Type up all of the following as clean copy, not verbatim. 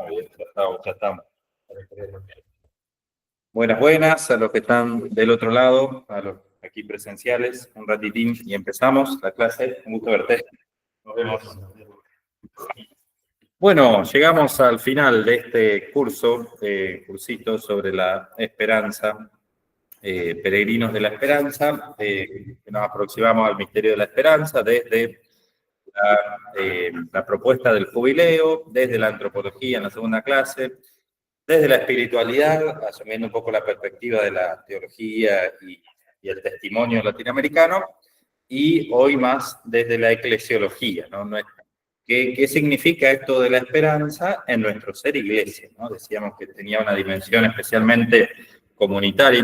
Bien, ya estamos. Buenas, buenas a los que están del otro lado, a los aquí presenciales, un ratitín y empezamos la clase. Un gusto verte. Nos vemos. Bueno, llegamos al final de este cursito sobre la esperanza, peregrinos de la esperanza, que nos aproximamos al misterio de la esperanza desde la propuesta del jubileo, desde la antropología en la segunda clase, desde la espiritualidad, asumiendo un poco la perspectiva de la teología y el testimonio latinoamericano, y hoy más desde la eclesiología, ¿no? ¿Qué significa esto de la esperanza en nuestro ser iglesia, ¿no? Decíamos que tenía una dimensión especialmente comunitaria,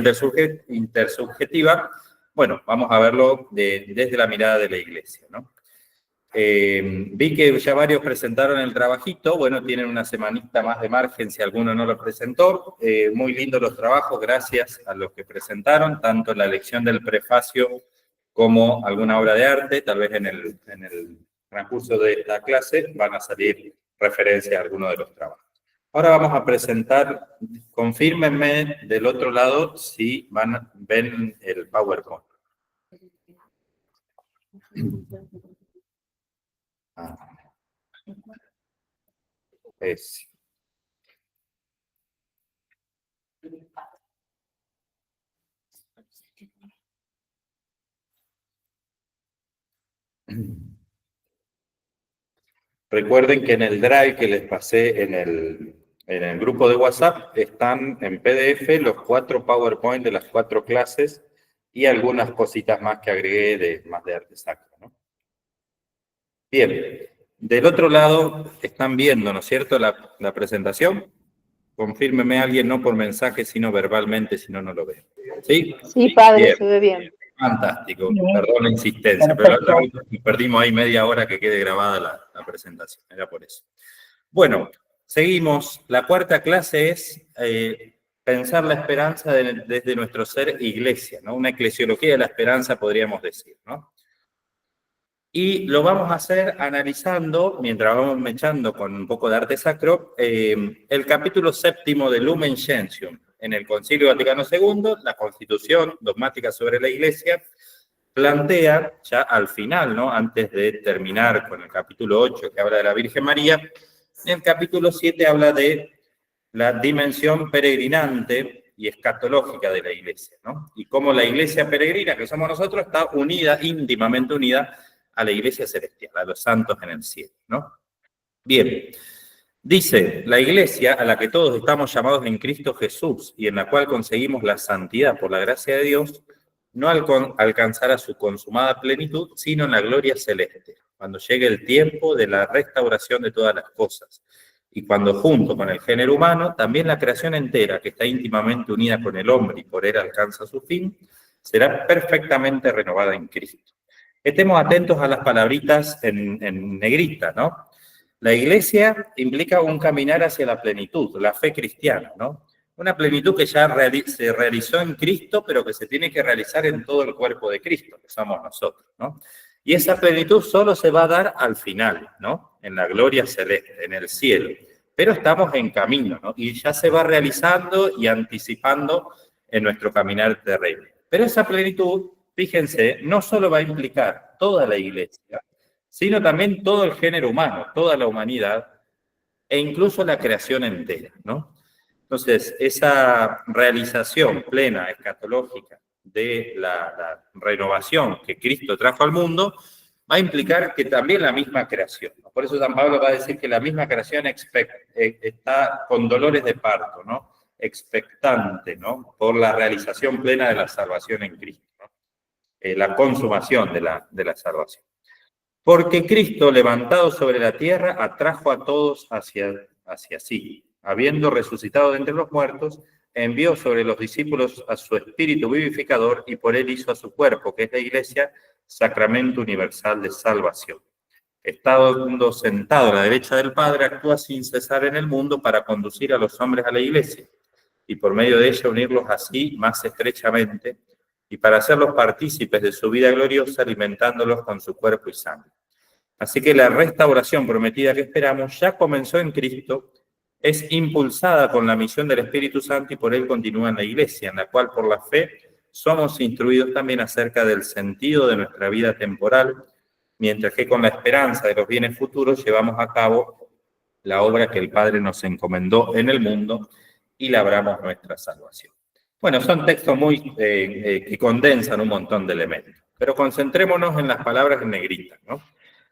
intersubjetiva. Bueno, vamos a verlo desde la mirada de la iglesia, ¿no? Vi que ya varios presentaron el trabajito, bueno, tienen una semanita más de margen si alguno no lo presentó. Muy lindos los trabajos, gracias a los que presentaron, tanto la lección del prefacio como alguna obra de arte. Tal vez en el transcurso de esta clase van a salir referencias a algunos de los trabajos. Ahora vamos a presentar, confírmenme del otro lado si ven el PowerPoint. Es. Recuerden que en el Drive que les pasé en el grupo de WhatsApp están en PDF los 4 PowerPoint de las 4 clases y algunas cositas más que agregué más de arte sacro, ¿no? Bien, del otro lado están viendo, ¿no es cierto?, la presentación. Confírmeme alguien, no por mensaje, sino verbalmente, si no, no lo veo. ¿Sí? Sí, padre, bien, se ve bien. Fantástico, perdón la insistencia, pero la otra vez perdimos ahí media hora que quede grabada la presentación, era por eso. Bueno, seguimos. La cuarta clase es pensar la esperanza desde nuestro ser iglesia, ¿no? Una eclesiología de la esperanza, podríamos decir, ¿no? Y lo vamos a hacer analizando, mientras vamos mechando con un poco de arte sacro, el capítulo 7 de Lumen Gentium. En el Concilio Vaticano II, la Constitución dogmática sobre la Iglesia plantea, ya al final, ¿no?, antes de terminar con el capítulo 8, que habla de la Virgen María, en el capítulo 7 habla de la dimensión peregrinante y escatológica de la Iglesia, ¿no? Y cómo la Iglesia peregrina, que somos nosotros, está unida, íntimamente unida, a la Iglesia celestial, a los santos en el cielo, ¿no? Bien, dice, la Iglesia a la que todos estamos llamados en Cristo Jesús y en la cual conseguimos la santidad por la gracia de Dios, no alcanzará su consumada plenitud, sino en la gloria celeste, cuando llegue el tiempo de la restauración de todas las cosas, y cuando junto con el género humano, también la creación entera, que está íntimamente unida con el hombre y por él alcanza su fin, será perfectamente renovada en Cristo. Estemos atentos a las palabritas en negrita, ¿no? La iglesia implica un caminar hacia la plenitud, la fe cristiana, ¿no? Una plenitud que ya se realizó en Cristo, pero que se tiene que realizar en todo el cuerpo de Cristo, que somos nosotros, ¿no? Y esa plenitud solo se va a dar al final, ¿no? En la gloria celeste, en el cielo. Pero estamos en camino, ¿no? Y ya se va realizando y anticipando en nuestro caminar terreno. Pero esa plenitud, fíjense, no solo va a implicar toda la iglesia, sino también todo el género humano, toda la humanidad, e incluso la creación entera, ¿no? Entonces, esa realización plena, escatológica, de la renovación que Cristo trajo al mundo, va a implicar que también la misma creación, ¿no? Por eso San Pablo va a decir que la misma creación está con dolores de parto, ¿no? Expectante, ¿no? Por la realización plena de la salvación en Cristo, ¿no? La consumación de la salvación. Porque Cristo, levantado sobre la tierra, atrajo a todos hacia sí. Habiendo resucitado de entre los muertos, envió sobre los discípulos a su espíritu vivificador y por él hizo a su cuerpo, que es la iglesia, sacramento universal de salvación. Estando sentado a la derecha del Padre, actúa sin cesar en el mundo para conducir a los hombres a la iglesia y por medio de ella unirlos así más estrechamente y para hacerlos partícipes de su vida gloriosa, alimentándolos con su cuerpo y sangre. Así que la restauración prometida que esperamos ya comenzó en Cristo es impulsada con la misión del Espíritu Santo y por él continúa en la Iglesia, en la cual por la fe somos instruidos también acerca del sentido de nuestra vida temporal, mientras que con la esperanza de los bienes futuros llevamos a cabo la obra que el Padre nos encomendó en el mundo y labramos nuestra salvación. Bueno, son textos muy que condensan un montón de elementos, pero concentrémonos en las palabras en negrita, ¿no?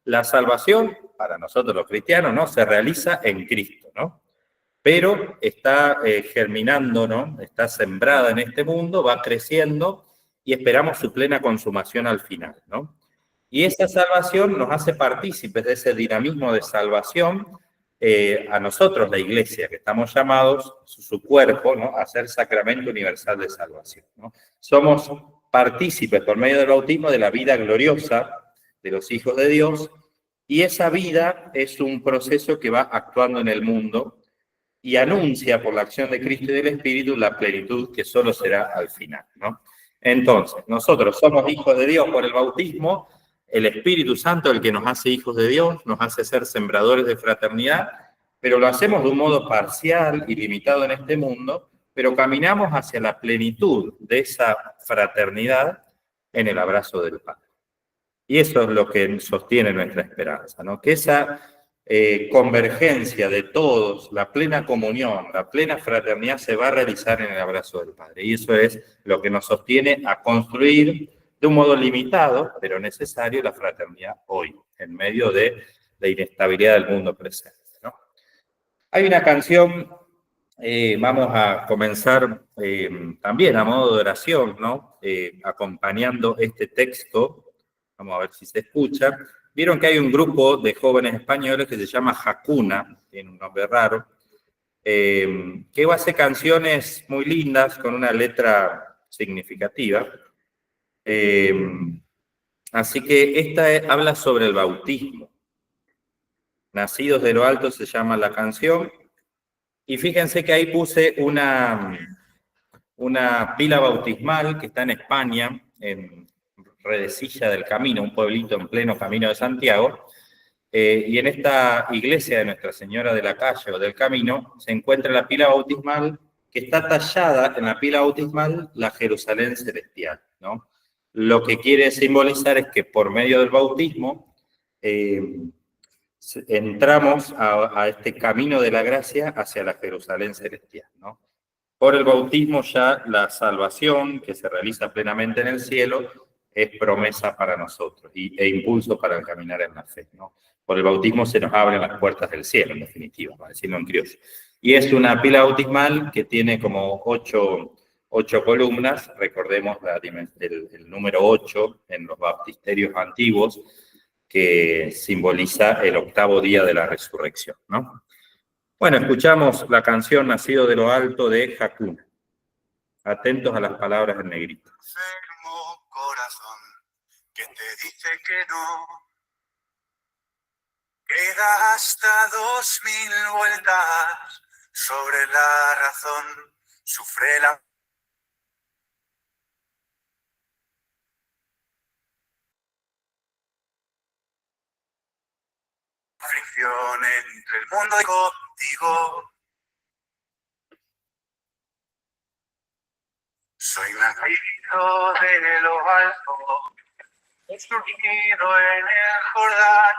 La salvación, para nosotros los cristianos, ¿no?, se realiza en Cristo, ¿no? Pero está germinando, ¿no?, está sembrada en este mundo, va creciendo y esperamos su plena consumación al final, ¿no? Y esa salvación nos hace partícipes de ese dinamismo de salvación a nosotros, la Iglesia, que estamos llamados, su cuerpo, ¿no?, a ser sacramento universal de salvación, ¿no? Somos partícipes por medio del bautismo de la vida gloriosa de los hijos de Dios, y esa vida es un proceso que va actuando en el mundo y anuncia por la acción de Cristo y del Espíritu la plenitud que solo será al final, ¿no? Entonces, nosotros somos hijos de Dios por el bautismo, el Espíritu Santo, el que nos hace hijos de Dios, nos hace ser sembradores de fraternidad, pero lo hacemos de un modo parcial y limitado en este mundo, pero caminamos hacia la plenitud de esa fraternidad en el abrazo del Padre. Y eso es lo que sostiene nuestra esperanza, ¿no? Que esa convergencia de todos, la plena comunión, la plena fraternidad se va a realizar en el abrazo del Padre. Y eso es lo que nos sostiene a construir de un modo limitado, pero necesario, la fraternidad hoy, en medio de la inestabilidad del mundo presente, ¿no? Hay una canción, vamos a comenzar también a modo de oración, ¿no? Acompañando este texto. Vamos a ver si se escucha. Vieron que hay un grupo de jóvenes españoles que se llama Hakuna, tiene un nombre raro, que hace canciones muy lindas con una letra significativa. Así que esta habla sobre el bautismo. Nacidos de lo alto se llama la canción. Y fíjense que ahí puse una pila bautismal que está en España, en Redecilla del Camino, un pueblito en pleno camino de Santiago, y en esta iglesia de Nuestra Señora de la Calle o del Camino se encuentra la pila bautismal, que está tallada en la pila bautismal la Jerusalén celestial, ¿no? Lo que quiere simbolizar es que por medio del bautismo entramos a este camino de la gracia hacia la Jerusalén celestial, ¿no? Por el bautismo ya la salvación que se realiza plenamente en el cielo es promesa para nosotros e impulso para el caminar en la fe, ¿no? Por el bautismo se nos abren las puertas del cielo, en definitiva, para decirlo en criollo. Y es una pila bautismal que tiene como ocho columnas, recordemos el número 8 en los baptisterios antiguos, que simboliza el octavo día de la resurrección, ¿no? Bueno, escuchamos la canción Nacido de lo Alto de Hakuna. Atentos a las palabras en negrito. Enfermo corazón que te dice que no, que da hasta 2000 vueltas sobre la razón, sufre la fricción entre el mundo y contigo. Soy nacido de lo alto, surgido en el Jordán,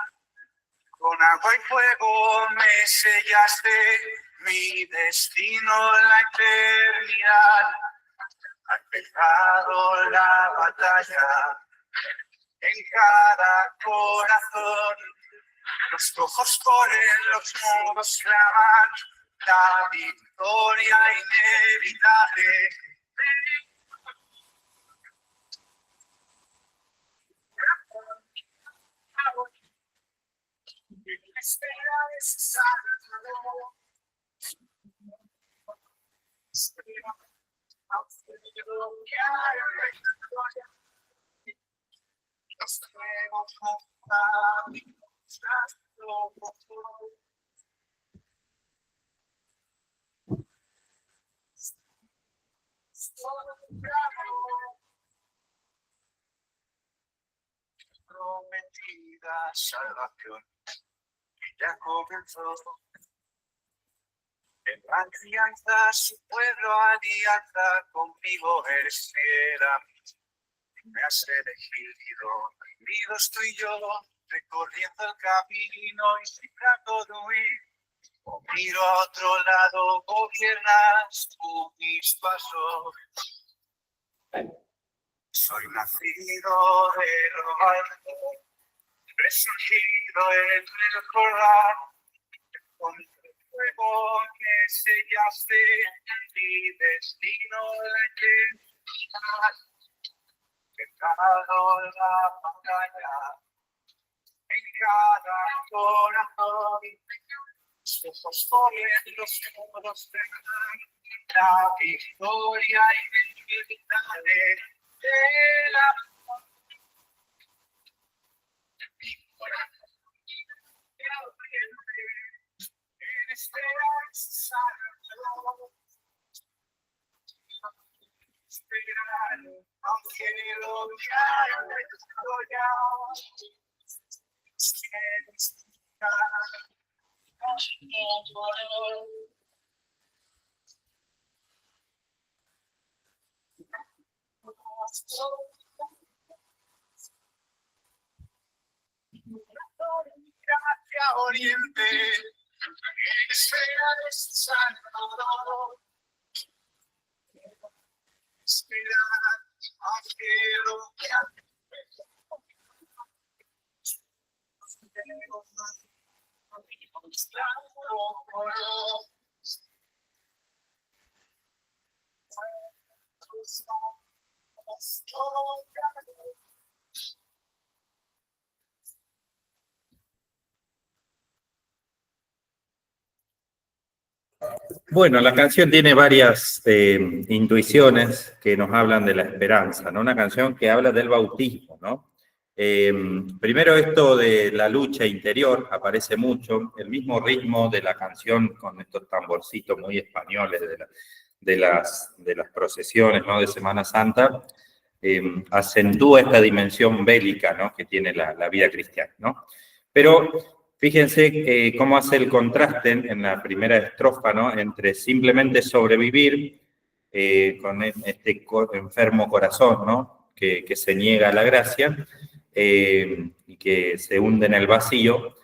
con agua y fuego me sellaste mi destino en la eternidad. Ha empezado la batalla en cada corazón. Los cojos corren, los mudos claman, la victoria inevitable. Espera necesario. Prometida salvación que ya comenzó. Alianza, su pueblo, alianza conmigo es fiel a mí. Me has elegido, unidos tú y yo, recorriendo el camino y sin trato de huir. O miro a otro lado, gobiernas tú mis pasos. Soy nacido de lo alto, resurgido en el corral, con el fuego que sellaste, mi destino dejado en la pantalla, en cada corazón, sus ojos ponen los muros de la victoria inevitable de la en este santo esperar aunque lo ya hacia oriente, espera de Salvador, espera aunque lo Bueno, la canción tiene varias intuiciones que nos hablan de la esperanza, ¿no? Una canción que habla del bautismo, ¿no? Primero esto de la lucha interior aparece mucho, el mismo ritmo de la canción con estos tamborcitos muy españoles de las procesiones, ¿no? De Semana Santa, acentúa esta dimensión bélica, ¿no? Que tiene la vida cristiana, ¿no? Pero fíjense cómo hace el contraste en la primera estrofa, ¿no? Entre simplemente sobrevivir con este enfermo corazón, ¿no? Que se niega a la gracia y que se hunde en el vacío.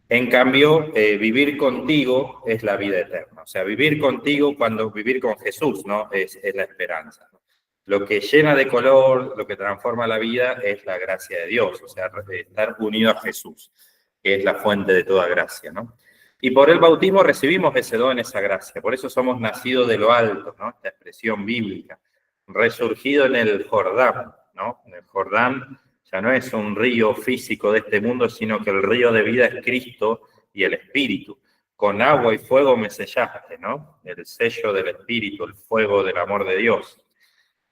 En cambio, vivir contigo es la vida eterna. O sea, vivir contigo vivir con Jesús, ¿no? Es la esperanza, ¿no? Lo que llena de color, lo que transforma la vida es la gracia de Dios, o sea, estar unido a Jesús, que es la fuente de toda gracia, ¿no? Y por el bautismo recibimos ese don, esa gracia. Por eso somos nacidos de lo alto, ¿no? Esta expresión bíblica. Resurgido en el Jordán, ¿no? En el Jordán ya no es un río físico de este mundo, sino que el río de vida es Cristo y el Espíritu. Con agua y fuego me sellaste, ¿no? El sello del Espíritu, el fuego del amor de Dios.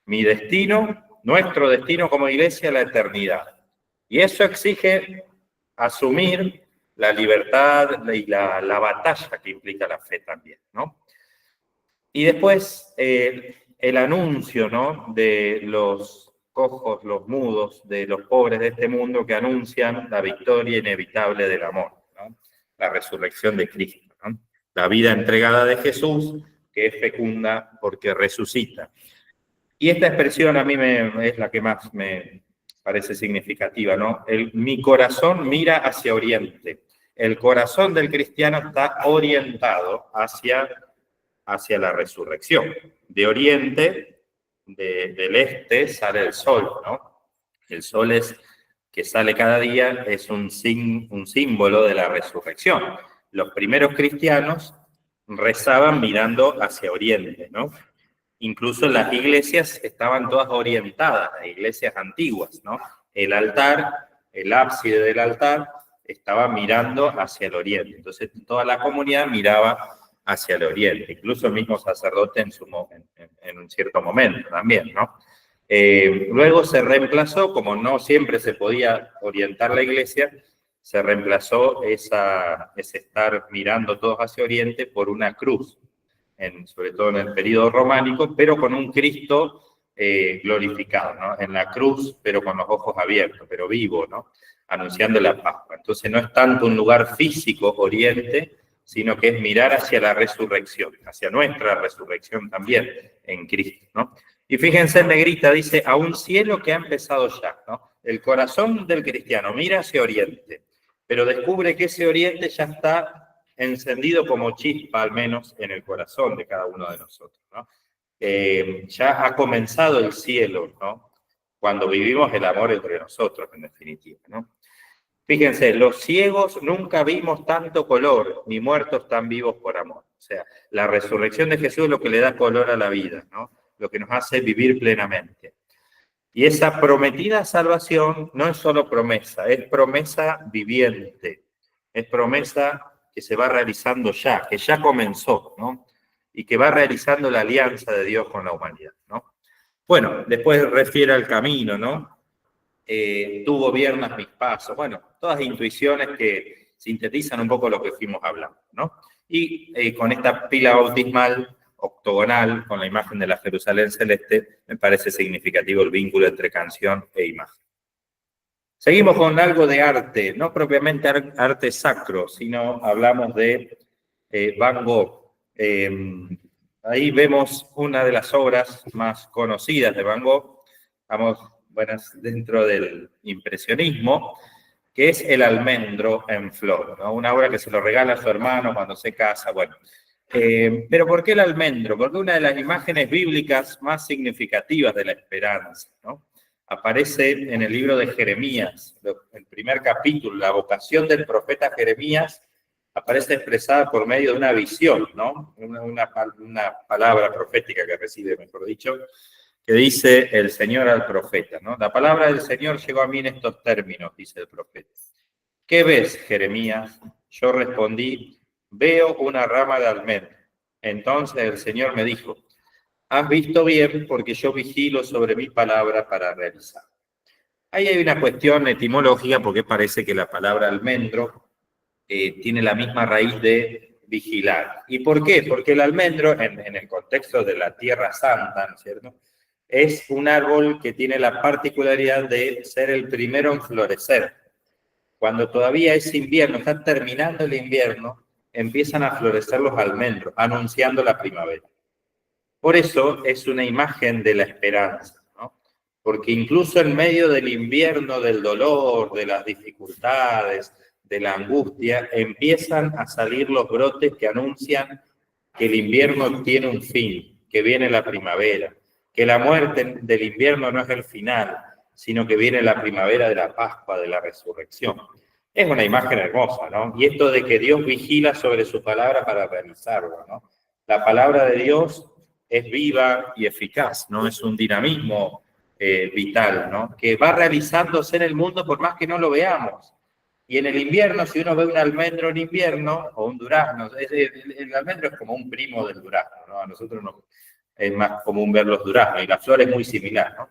Mi destino, nuestro destino como iglesia, la eternidad. Y eso exige asumir la libertad y la batalla que implica la fe también, ¿no? Y después el anuncio, ¿no? De los cojos, los mudos, de los pobres de este mundo que anuncian la victoria inevitable del amor, ¿no? La resurrección de Cristo, ¿no? La vida entregada de Jesús, que es fecunda porque resucita. Y esta expresión a mí es la que más me parece significativa, ¿no? Mi corazón mira hacia oriente. El corazón del cristiano está orientado hacia la resurrección. De oriente, del este, sale el sol, ¿no? El sol que sale cada día es un símbolo de la resurrección. Los primeros cristianos rezaban mirando hacia oriente, ¿no? Incluso las iglesias estaban todas orientadas, las iglesias antiguas, ¿no? El altar, el ábside del altar, estaba mirando hacia el oriente. Entonces, toda la comunidad miraba hacia el oriente, incluso el mismo sacerdote en un cierto momento también, ¿no? Luego se reemplazó, como no siempre se podía orientar la iglesia, se reemplazó ese estar mirando todos hacia oriente por una cruz, sobre todo en el periodo románico, pero con un Cristo glorificado, ¿no? En la cruz, pero con los ojos abiertos, pero vivo, ¿no? Anunciando la Pascua. Entonces no es tanto un lugar físico, oriente, sino que es mirar hacia la resurrección, hacia nuestra resurrección también en Cristo, ¿no? Y fíjense en negrita, dice, a un cielo que ha empezado ya, ¿no? El corazón del cristiano mira hacia oriente, pero descubre que ese oriente ya está encendido como chispa, al menos en el corazón de cada uno de nosotros, ¿no? Ya ha comenzado el cielo, ¿no? Cuando vivimos el amor entre nosotros, en definitiva, ¿no? Fíjense, los ciegos nunca vimos tanto color, ni muertos tan vivos por amor. O sea, la resurrección de Jesús es lo que le da color a la vida, ¿no? Lo que nos hace vivir plenamente. Y esa prometida salvación no es solo promesa, es promesa viviente, es promesa que se va realizando ya, que ya comenzó, ¿no? Y que va realizando la alianza de Dios con la humanidad, ¿no? Bueno, después refiere al camino, ¿no? Tú gobiernas mis pasos. Bueno, todas intuiciones que sintetizan un poco lo que fuimos hablando, ¿no? Y con esta pila bautismal octogonal, con la imagen de la Jerusalén celeste, me parece significativo el vínculo entre canción e imagen. Seguimos con algo de arte, no propiamente arte sacro, sino hablamos de Van Gogh. Ahí vemos una de las obras más conocidas de Van Gogh, vamos, buenas, dentro del impresionismo, que es El almendro en flor, ¿no? Una obra que se lo regala a su hermano cuando se casa, bueno. Pero ¿por qué el almendro? Porque una de las imágenes bíblicas más significativas de la esperanza, ¿no? Aparece en el libro de Jeremías, el primer capítulo, la vocación del profeta Jeremías, aparece expresada por medio de una visión, ¿no? Una palabra profética que recibe, mejor dicho, que dice el Señor al profeta, ¿no? La palabra del Señor llegó a mí en estos términos, dice el profeta. ¿Qué ves, Jeremías? Yo respondí, veo una rama de almendro. Entonces el Señor me dijo, has visto bien porque yo vigilo sobre mi palabra para realizar. Ahí hay una cuestión etimológica porque parece que la palabra almendro tiene la misma raíz de vigilar. ¿Y por qué? Porque el almendro, en el contexto de la Tierra Santa, ¿no es cierto?, es un árbol que tiene la particularidad de ser el primero en florecer. Cuando todavía es invierno, está terminando el invierno, empiezan a florecer los almendros, anunciando la primavera. Por eso es una imagen de la esperanza, ¿no? Porque incluso en medio del invierno, del dolor, de las dificultades, de la angustia, empiezan a salir los brotes que anuncian que el invierno tiene un fin, que viene la primavera, que la muerte del invierno no es el final, sino que viene la primavera de la Pascua, de la resurrección. Es una imagen hermosa, ¿no? Y esto de que Dios vigila sobre su palabra para realizarlo, ¿no? La palabra de Dios es viva y eficaz, ¿no? Es un dinamismo vital, ¿no? Que va realizándose en el mundo por más que no lo veamos. Y en el invierno, si uno ve un almendro en invierno, o un durazno, el almendro es como un primo del durazno, ¿no? A nosotros es más común ver los duraznos, y la flor es muy similar, ¿no?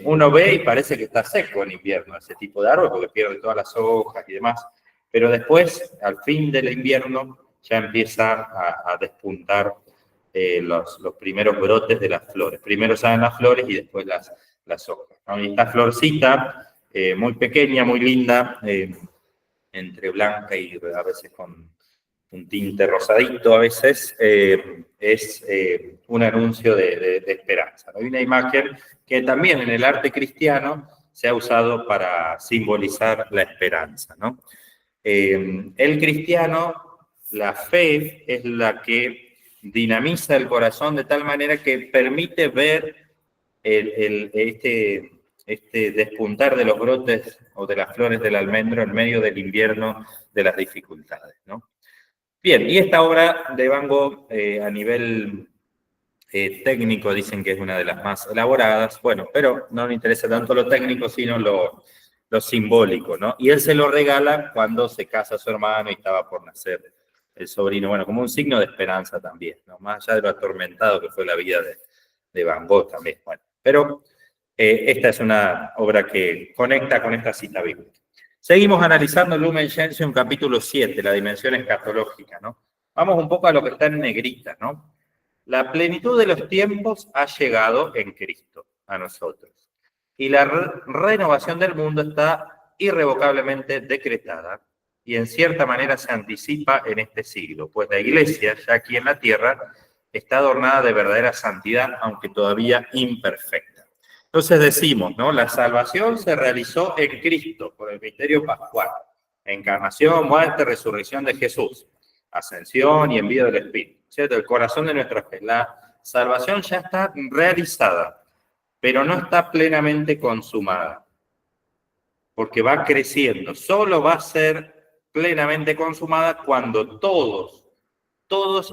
Uno ve y parece que está seco en invierno ese tipo de árbol, porque pierde todas las hojas y demás, pero después, al fin del invierno, ya empieza a despuntar los primeros brotes de las flores. Primero salen las flores y después las hojas, ¿no? Y esta florcita, muy pequeña, muy linda, entre blanca y a veces con un tinte rosadito, a veces es un anuncio de esperanza, ¿no? Hay una imagen que también en el arte cristiano se ha usado para simbolizar la esperanza, ¿no? El cristiano, la fe es la que dinamiza el corazón de tal manera que permite ver este despuntar de los brotes o de las flores del almendro en medio del invierno de las dificultades, ¿no? Bien, y esta obra de Van Gogh a nivel técnico dicen que es una de las más elaboradas, bueno, pero no me interesa tanto lo técnico, sino lo simbólico, ¿no? Y él se lo regala cuando se casa su hermano y estaba por nacer el sobrino, bueno, como un signo de esperanza también, ¿no? Más allá de lo atormentado que fue la vida de Van Gogh también, bueno, pero esta es una obra que conecta con esta cita bíblica. Seguimos analizando Lumen Gentium capítulo 7, la dimensión escatológica, ¿no? Vamos un poco a lo que está en negrita, ¿no? La plenitud de los tiempos ha llegado en Cristo a nosotros. Y la renovación del mundo está irrevocablemente decretada y en cierta manera se anticipa en este siglo, pues la Iglesia, ya aquí en la tierra, está adornada de verdadera santidad, aunque todavía imperfecta. Entonces decimos, ¿no? La salvación se realizó en Cristo por el misterio pascual. Encarnación, muerte, resurrección de Jesús, ascensión y envío del Espíritu, ¿cierto? El corazón de nuestra fe. La salvación ya está realizada, pero no está plenamente consumada, porque va creciendo. Solo va a ser plenamente consumada cuando todos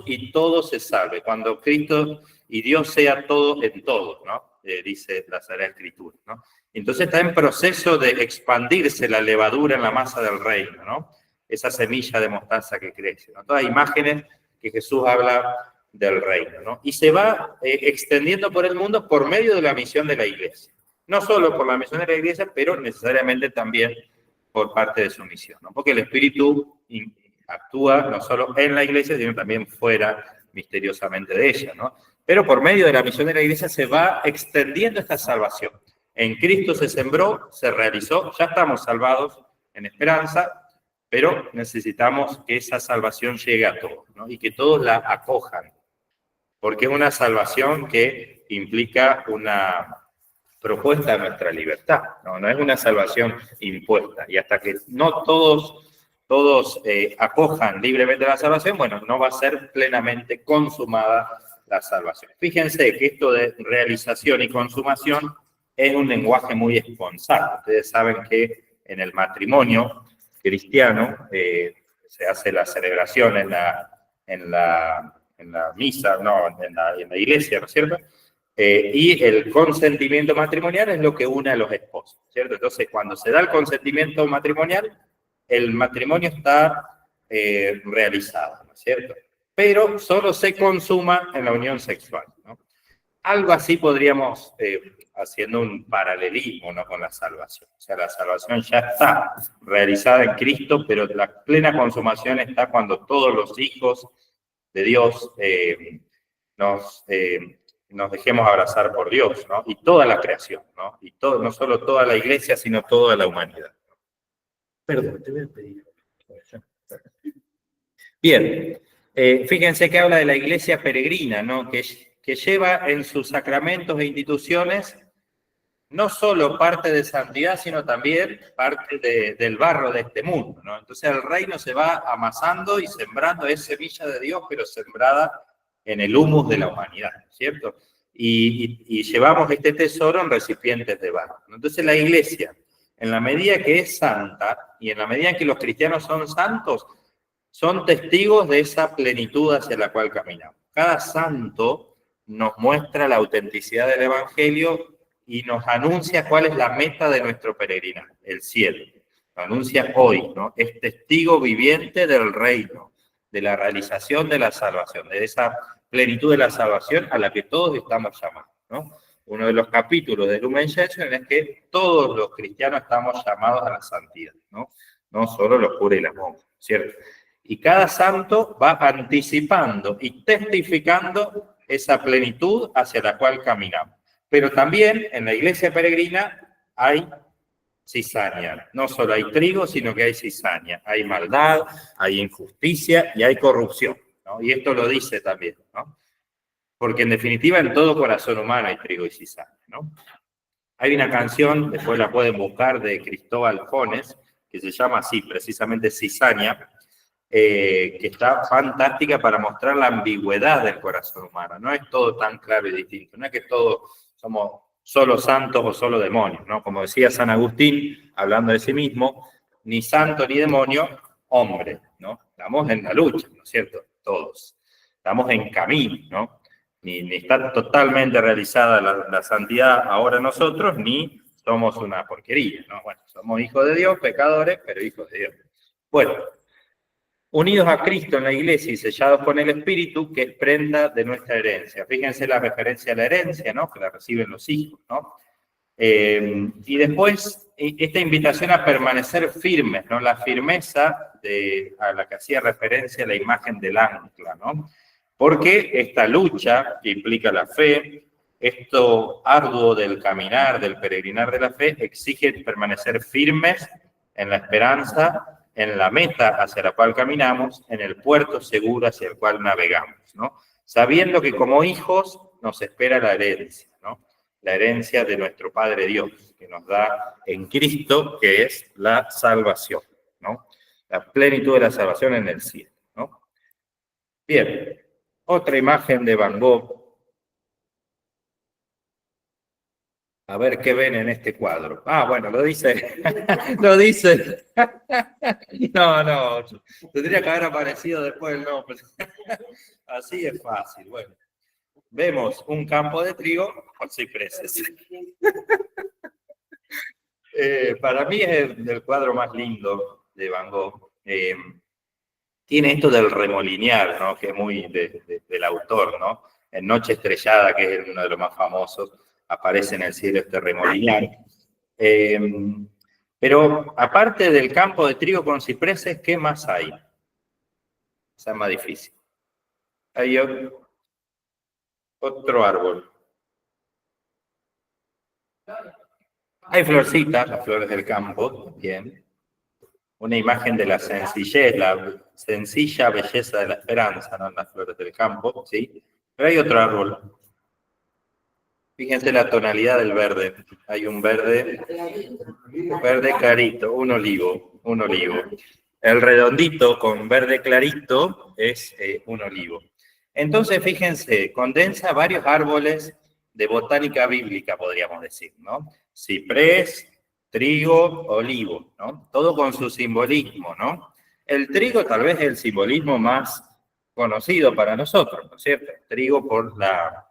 y todo se salve, cuando Cristo y Dios sea todo en todo, ¿no? Dice la Sagrada Escritura, ¿no? Entonces está en proceso de expandirse la levadura en la masa del reino, ¿no? Esa semilla de mostaza que crece, ¿no? Todas imágenes que Jesús habla del reino, ¿no? Y se va extendiendo por el mundo por medio de la misión de la Iglesia. No solo por la misión de la Iglesia, pero necesariamente también por parte de su misión, ¿no? Porque el Espíritu actúa no solo en la Iglesia, sino también fuera misteriosamente de ella, ¿no? Pero por medio de la misión de la Iglesia se va extendiendo esta salvación. En Cristo se sembró, se realizó, ya estamos salvados en esperanza, pero necesitamos que esa salvación llegue a todos, ¿no? Y que todos la acojan, porque es una salvación que implica una propuesta de nuestra libertad, ¿no? No es una salvación impuesta, y hasta que no todos acojan libremente la salvación, bueno, no va a ser plenamente consumada la salvación. Fíjense que esto de realización y consumación es un lenguaje muy esponsal. Ustedes saben que en el matrimonio cristiano se hace la celebración en la misa, no, en la iglesia, ¿no es cierto? Y el consentimiento matrimonial es lo que une a los esposos, ¿cierto? Entonces, cuando se da el consentimiento matrimonial, el matrimonio está realizado, ¿no es cierto? Pero solo se consuma en la unión sexual, ¿no? Algo así podríamos, haciendo un paralelismo, ¿no?, con la salvación. O sea, la salvación ya está realizada en Cristo, pero la plena consumación está cuando todos los hijos de Dios nos dejemos abrazar por Dios, ¿no? Y toda la creación, ¿no? Y todo, no solo toda la iglesia, sino toda la humanidad. Perdón, te voy a pedir. Bien, fíjense que habla de la iglesia peregrina, ¿no? Que lleva en sus sacramentos e instituciones no solo parte de santidad, sino también parte del barro de este mundo, ¿no? Entonces el reino se va amasando y sembrando, es semilla de Dios, pero sembrada en el humus de la humanidad, ¿cierto? Y llevamos este tesoro en recipientes de barro. Entonces la iglesia, en la medida que es santa y en la medida en que los cristianos son santos, son testigos de esa plenitud hacia la cual caminamos. Cada santo nos muestra la autenticidad del Evangelio y nos anuncia cuál es la meta de nuestro peregrinaje, el cielo. Lo anuncia hoy, ¿no? Es testigo viviente del reino, de la realización de la salvación, de esa plenitud de la salvación a la que todos estamos llamados, ¿no? Uno de los capítulos de Lumen Gentium es que todos los cristianos estamos llamados a la santidad, ¿no? No solo los curas y las monjas, ¿cierto? Y cada santo va anticipando y testificando esa plenitud hacia la cual caminamos. Pero también en la iglesia peregrina hay cizaña. No solo hay trigo, sino que hay cizaña. Hay maldad, hay injusticia y hay corrupción, ¿no? Y esto lo dice también, ¿no? Porque en definitiva en todo corazón humano hay trigo y cizaña, ¿no? Hay una canción, después la pueden buscar, de Cristóbal Jones, que se llama así, precisamente Cizaña, que está fantástica para mostrar la ambigüedad del corazón humano. No es todo tan claro y distinto, no es que todos somos solo santos o solo demonios, ¿no? Como decía San Agustín, hablando de sí mismo, ni santo ni demonio, hombre, ¿no? Estamos en la lucha, ¿no es cierto? Todos. Estamos en camino, ¿no? Ni está totalmente realizada la santidad ahora nosotros, ni somos una porquería, ¿no? Bueno, somos hijos de Dios, pecadores, pero hijos de Dios. Bueno, unidos a Cristo en la iglesia y sellados con el Espíritu, que es prenda de nuestra herencia. Fíjense la referencia a la herencia, ¿no?, que la reciben los hijos, ¿no? Y después, esta invitación a permanecer firmes, ¿no? La firmeza a la que hacía referencia la imagen del ancla, ¿no? Porque esta lucha que implica la fe, esto arduo del caminar, del peregrinar de la fe, exige permanecer firmes en la esperanza en la meta hacia la cual caminamos, en el puerto seguro hacia el cual navegamos, ¿no? Sabiendo que como hijos nos espera la herencia, ¿no? La herencia de nuestro Padre Dios, que nos da en Cristo, que es la salvación, ¿no? La plenitud de la salvación en el cielo, ¿no? Bien, otra imagen de Van Gogh. A ver qué ven en este cuadro. Ah, bueno, lo dice. Lo dice. No, tendría que haber aparecido después el nombre. Así es fácil. Bueno, vemos un campo de trigo con cipreses. Para mí es el cuadro más lindo de Van Gogh. Tiene esto del remolinear, ¿no? Que es muy del autor, ¿no? En Noche Estrellada, que es uno de los más famosos, aparece en el cielo este remolinear. Pero aparte del campo de trigo con cipreses, ¿qué más hay? Esa es más difícil. Hay otro árbol. Hay florcitas, las flores del campo, bien. Una imagen de la sencillez, la sencilla belleza de la esperanza, ¿no? En las flores del campo, ¿sí? Pero hay otro árbol. Fíjense la tonalidad del verde. Hay un verde clarito, un olivo. El redondito con verde clarito es un olivo. Entonces, fíjense, condensa varios árboles de botánica bíblica, podríamos decir, ¿no? Ciprés, trigo, olivo, ¿no? Todo con su simbolismo, ¿no? El trigo tal vez es el simbolismo más conocido para nosotros, ¿no es cierto? El trigo por la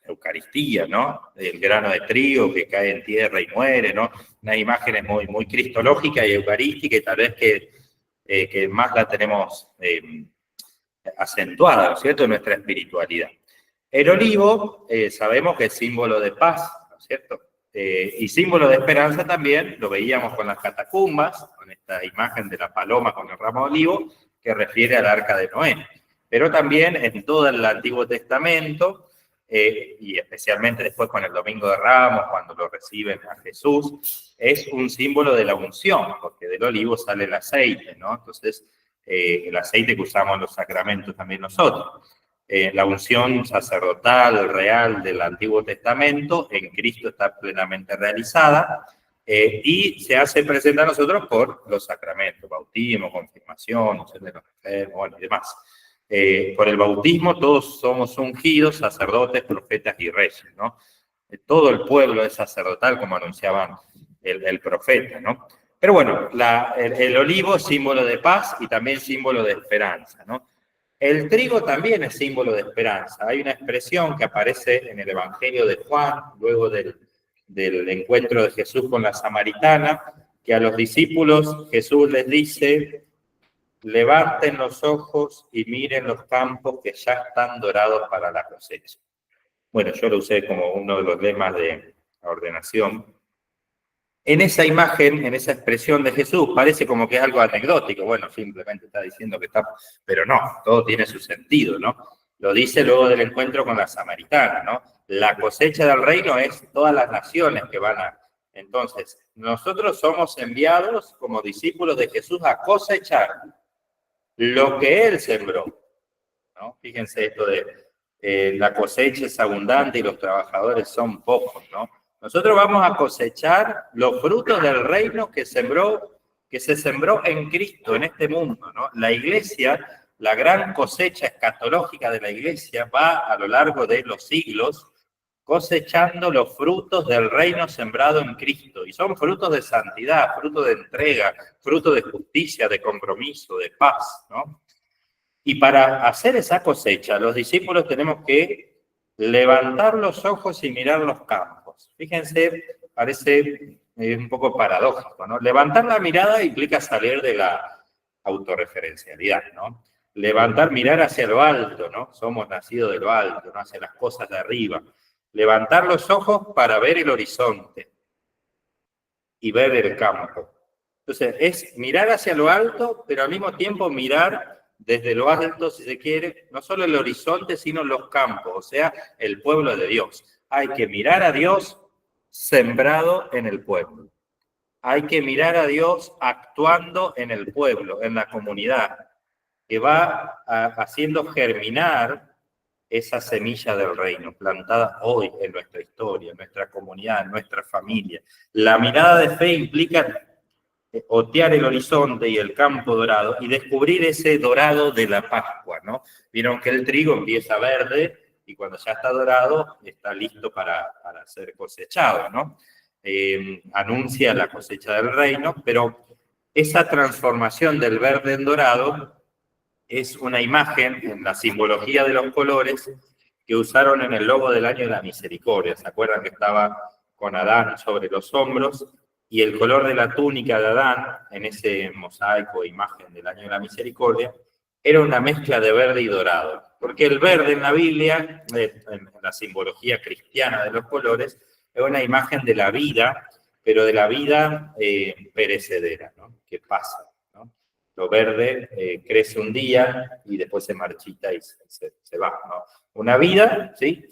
Eucaristía, ¿no? El grano de trigo que cae en tierra y muere, ¿no? Una imagen muy cristológica y eucarística y tal vez que más la tenemos acentuada, ¿no es cierto?, en nuestra espiritualidad. El olivo sabemos que es símbolo de paz, ¿no es cierto? Y símbolo de esperanza también, lo veíamos con las catacumbas, con esta imagen de la paloma con el ramo de olivo, que refiere al arca de Noé. Pero también en todo el Antiguo Testamento, y especialmente después con el Domingo de Ramos, cuando lo reciben a Jesús, es un símbolo de la unción, porque del olivo sale el aceite, ¿no? Entonces, el aceite que usamos en los sacramentos también nosotros. La unción sacerdotal, real del Antiguo Testamento, en Cristo está plenamente realizada, y se hace presente a nosotros por los sacramentos, bautismo, confirmación, unción de los enfermos, bueno, y demás. Por el bautismo todos somos ungidos, sacerdotes, profetas y reyes, ¿no? Todo el pueblo es sacerdotal, como anunciaban el profeta, ¿no? Pero bueno, el olivo es símbolo de paz y también símbolo de esperanza, ¿no? El trigo también es símbolo de esperanza. Hay una expresión que aparece en el Evangelio de Juan, luego del encuentro de Jesús con la samaritana, que a los discípulos Jesús les dice: levanten los ojos y miren los campos que ya están dorados para la cosecha. Bueno, yo lo usé como uno de los lemas de la ordenación. En esa imagen, en esa expresión de Jesús, parece como que es algo anecdótico. Bueno, simplemente está diciendo que está... Pero no, todo tiene su sentido, ¿no? Lo dice luego del encuentro con la samaritana, ¿no? La cosecha del reino es todas las naciones que van a... Entonces, nosotros somos enviados como discípulos de Jesús a cosechar lo que Él sembró, ¿no? Fíjense esto de la cosecha es abundante y los trabajadores son pocos, ¿no? Nosotros vamos a cosechar los frutos del reino que se sembró en Cristo, en este mundo, ¿no? La iglesia, la gran cosecha escatológica de la iglesia va a lo largo de los siglos cosechando los frutos del reino sembrado en Cristo. Y son frutos de santidad, frutos de entrega, frutos de justicia, de compromiso, de paz, ¿no? Y para hacer esa cosecha, los discípulos tenemos que levantar los ojos y mirar los campos. Fíjense, parece un poco paradójico, ¿no? Levantar la mirada implica salir de la autorreferencialidad, ¿no? Mirar hacia lo alto, ¿no? Somos nacidos de lo alto, ¿no? Hacia las cosas de arriba. Levantar los ojos para ver el horizonte y ver el campo. Entonces, es mirar hacia lo alto, pero al mismo tiempo mirar desde lo alto, si se quiere, no solo el horizonte, sino los campos, o sea, el pueblo de Dios. Hay que mirar a Dios sembrado en el pueblo. hay que mirar a Dios actuando en el pueblo, en la comunidad, que va haciendo germinar esa semilla del reino, plantada hoy en nuestra historia, en nuestra comunidad, en nuestra familia. La mirada de fe implica otear el horizonte y el campo dorado y descubrir ese dorado de la Pascua, ¿no? Vieron que el trigo empieza verde y cuando ya está dorado está listo para ser cosechado, ¿no? Anuncia la cosecha del reino, pero esa transformación del verde en dorado es una imagen en la simbología de los colores que usaron en el logo del año de la misericordia. ¿Se acuerdan que estaba con Adán sobre los hombros? Y el color de la túnica de Adán, en ese mosaico imagen del año de la misericordia, era una mezcla de verde y dorado. Porque el verde en la Biblia, en la simbología cristiana de los colores, es una imagen de la vida, pero de la vida perecedera, ¿no? Que pasa. Lo verde crece un día y después se marchita y se va, ¿no? Una vida, ¿sí?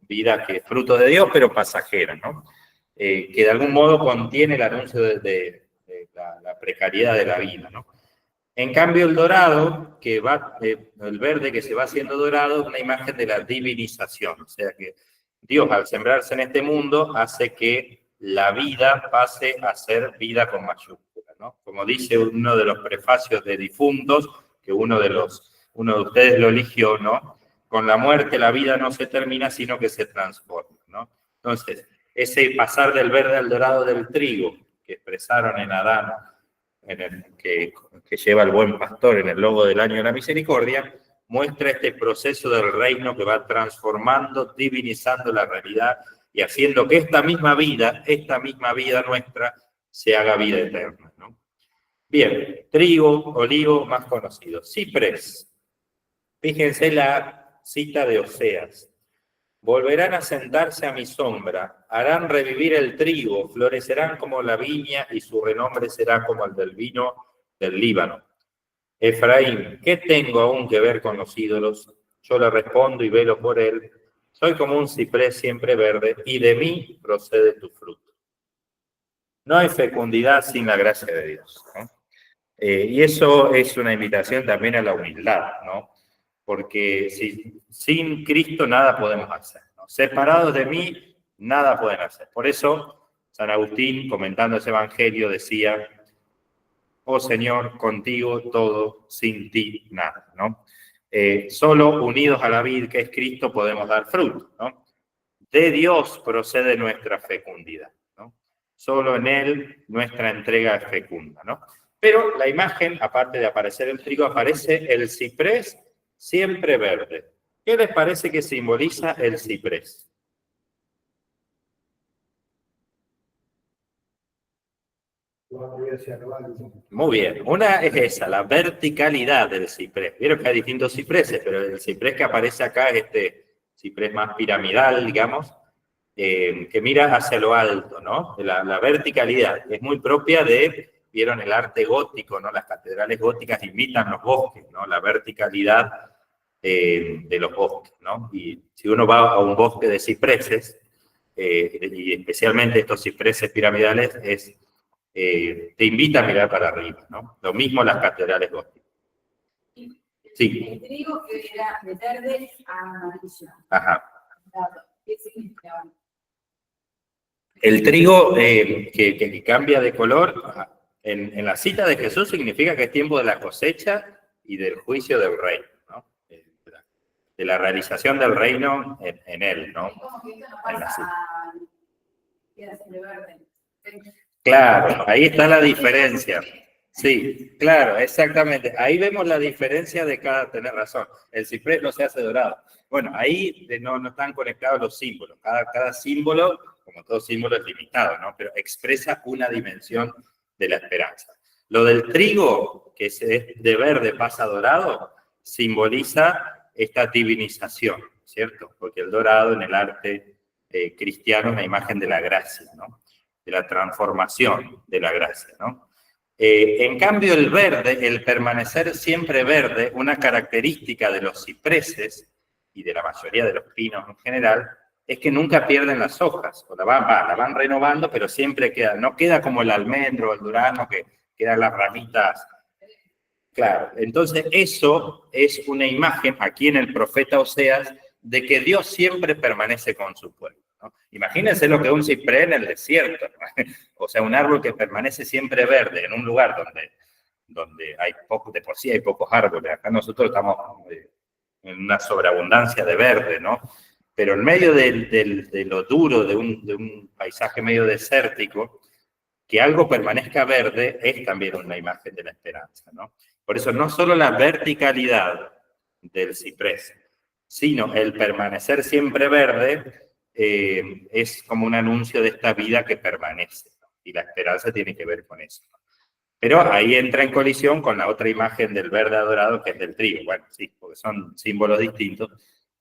Vida que es fruto de Dios, pero pasajera, ¿no? Que de algún modo contiene el anuncio de la precariedad de la vida, ¿no? En cambio, el dorado, el verde que se va haciendo dorado, es una imagen de la divinización, o sea que Dios, al sembrarse en este mundo, hace que la vida pase a ser vida con mayúscula, ¿no? Como dice uno de los prefacios de difuntos, que uno de ustedes lo eligió, ¿no? Con la muerte la vida no se termina, sino que se transforma, ¿no? Entonces, ese pasar del verde al dorado del trigo, que expresaron en Adán, que lleva el buen pastor en el logo del año de la misericordia, muestra este proceso del reino que va transformando, divinizando la realidad y haciendo que esta misma vida nuestra, se haga vida eterna, ¿no? Bien, trigo, olivo, más conocido. Ciprés. Fíjense la cita de Oseas. Volverán a sentarse a mi sombra, harán revivir el trigo, florecerán como la viña y su renombre será como el del vino del Líbano. Efraín, ¿qué tengo aún que ver con los ídolos? Yo le respondo y velo por él. Soy como un ciprés siempre verde y de mí procede tu fruto. No hay fecundidad sin la gracia de Dios, ¿no? Y eso es una invitación también a la humildad, ¿no? Porque sin Cristo nada podemos hacer, ¿no? Separados de mí, nada pueden hacer. Por eso, San Agustín, comentando ese evangelio, decía: oh Señor, contigo todo, sin ti nada, ¿no? Solo unidos a la vid que es Cristo podemos dar fruto, ¿no? De Dios procede nuestra fecundidad, ¿no? Solo en Él nuestra entrega es fecunda, ¿no? Pero la imagen, aparte de aparecer el trigo, aparece el ciprés siempre verde. ¿Qué les parece que simboliza el ciprés? Muy bien, una es esa, la verticalidad del ciprés. Vieron que hay distintos cipreses, pero el ciprés que aparece acá es este ciprés más piramidal, digamos, que mira hacia lo alto, ¿no? La verticalidad es muy propia vieron el arte gótico, ¿no? Las catedrales góticas imitan los bosques, ¿no? La verticalidad de los bosques, ¿no? Y si uno va a un bosque de cipreses, y especialmente estos cipreses piramidales, te invita a mirar para arriba, ¿no? Lo mismo las catedrales góticas. Sí. El trigo que era de verde a amarillo. Ajá. ¿Qué significa? El trigo que cambia de color, en la cita de Jesús significa que es tiempo de la cosecha y del juicio del reino, ¿no? De la realización del reino en él, ¿no? ¿Cómo que esto no pasa a queda siempre verde? Claro, ahí está la diferencia. Sí, claro, exactamente. Ahí vemos la diferencia de tenés razón. El ciprés no se hace dorado. Bueno, ahí no están conectados los símbolos. Cada símbolo, como todo símbolo, es limitado, ¿no? Pero expresa una dimensión de la esperanza. Lo del trigo, que es de verde pasa a dorado, simboliza esta divinización, ¿cierto? Porque el dorado en el arte cristiano es una imagen de la gracia, ¿no? De la transformación de la gracia, ¿no? En cambio, el verde, el permanecer siempre verde, una característica de los cipreses y de la mayoría de los pinos en general, es que nunca pierden las hojas, o la van renovando, pero siempre queda, no queda como el almendro o el durazno, que quedan las ramitas. Claro, entonces eso es una imagen aquí en el profeta Oseas de que Dios siempre permanece con su pueblo, ¿no? Imagínense lo que es un ciprés en el desierto, ¿no? O sea, un árbol que permanece siempre verde en un lugar donde hay poco, de por sí hay pocos árboles. Acá nosotros estamos en una sobreabundancia de verde, ¿no? Pero en medio de lo duro de un paisaje medio desértico, que algo permanezca verde es también una imagen de la esperanza, ¿no? Por eso no solo la verticalidad del ciprés, sino el permanecer siempre verde es como un anuncio de esta vida que permanece, ¿no? Y la esperanza tiene que ver con eso, ¿no? Pero ahí entra en colisión con la otra imagen del verde adorado, que es del trigo. Bueno, sí, porque son símbolos distintos,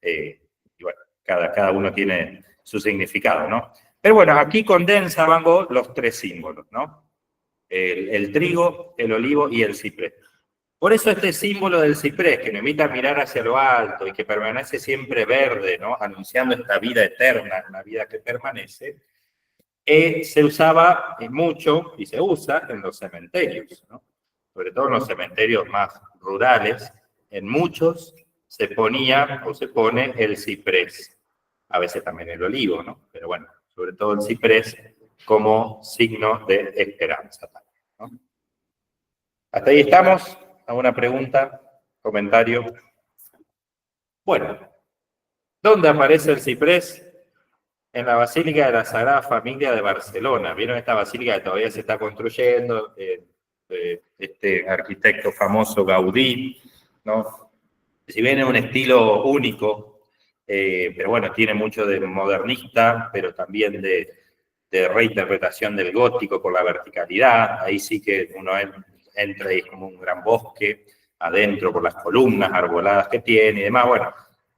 y bueno, cada uno tiene su significado, ¿no? Pero bueno, aquí condensa Van Gogh los tres símbolos, ¿no? El trigo, el olivo y el ciprés. Por eso este símbolo del ciprés, que nos invita a mirar hacia lo alto y que permanece siempre verde, ¿no? Anunciando esta vida eterna, una vida que permanece, se usaba mucho y se usa en los cementerios, ¿no? Sobre todo en los cementerios más rurales, en muchos se ponía o se pone el ciprés, a veces también el olivo, ¿no? Pero bueno, sobre todo el ciprés como signo de esperanza, ¿no? Hasta ahí estamos. ¿Alguna pregunta? ¿Comentario? Bueno, ¿dónde aparece el ciprés? En la Basílica de la Sagrada Familia de Barcelona. ¿Vieron esta basílica que todavía se está construyendo? Este arquitecto famoso Gaudí, ¿no? Si bien es un estilo único, pero bueno, tiene mucho de modernista, pero también de reinterpretación del gótico por la verticalidad. Ahí sí que uno entra y es como un gran bosque adentro por las columnas arboladas que tiene y demás. Bueno,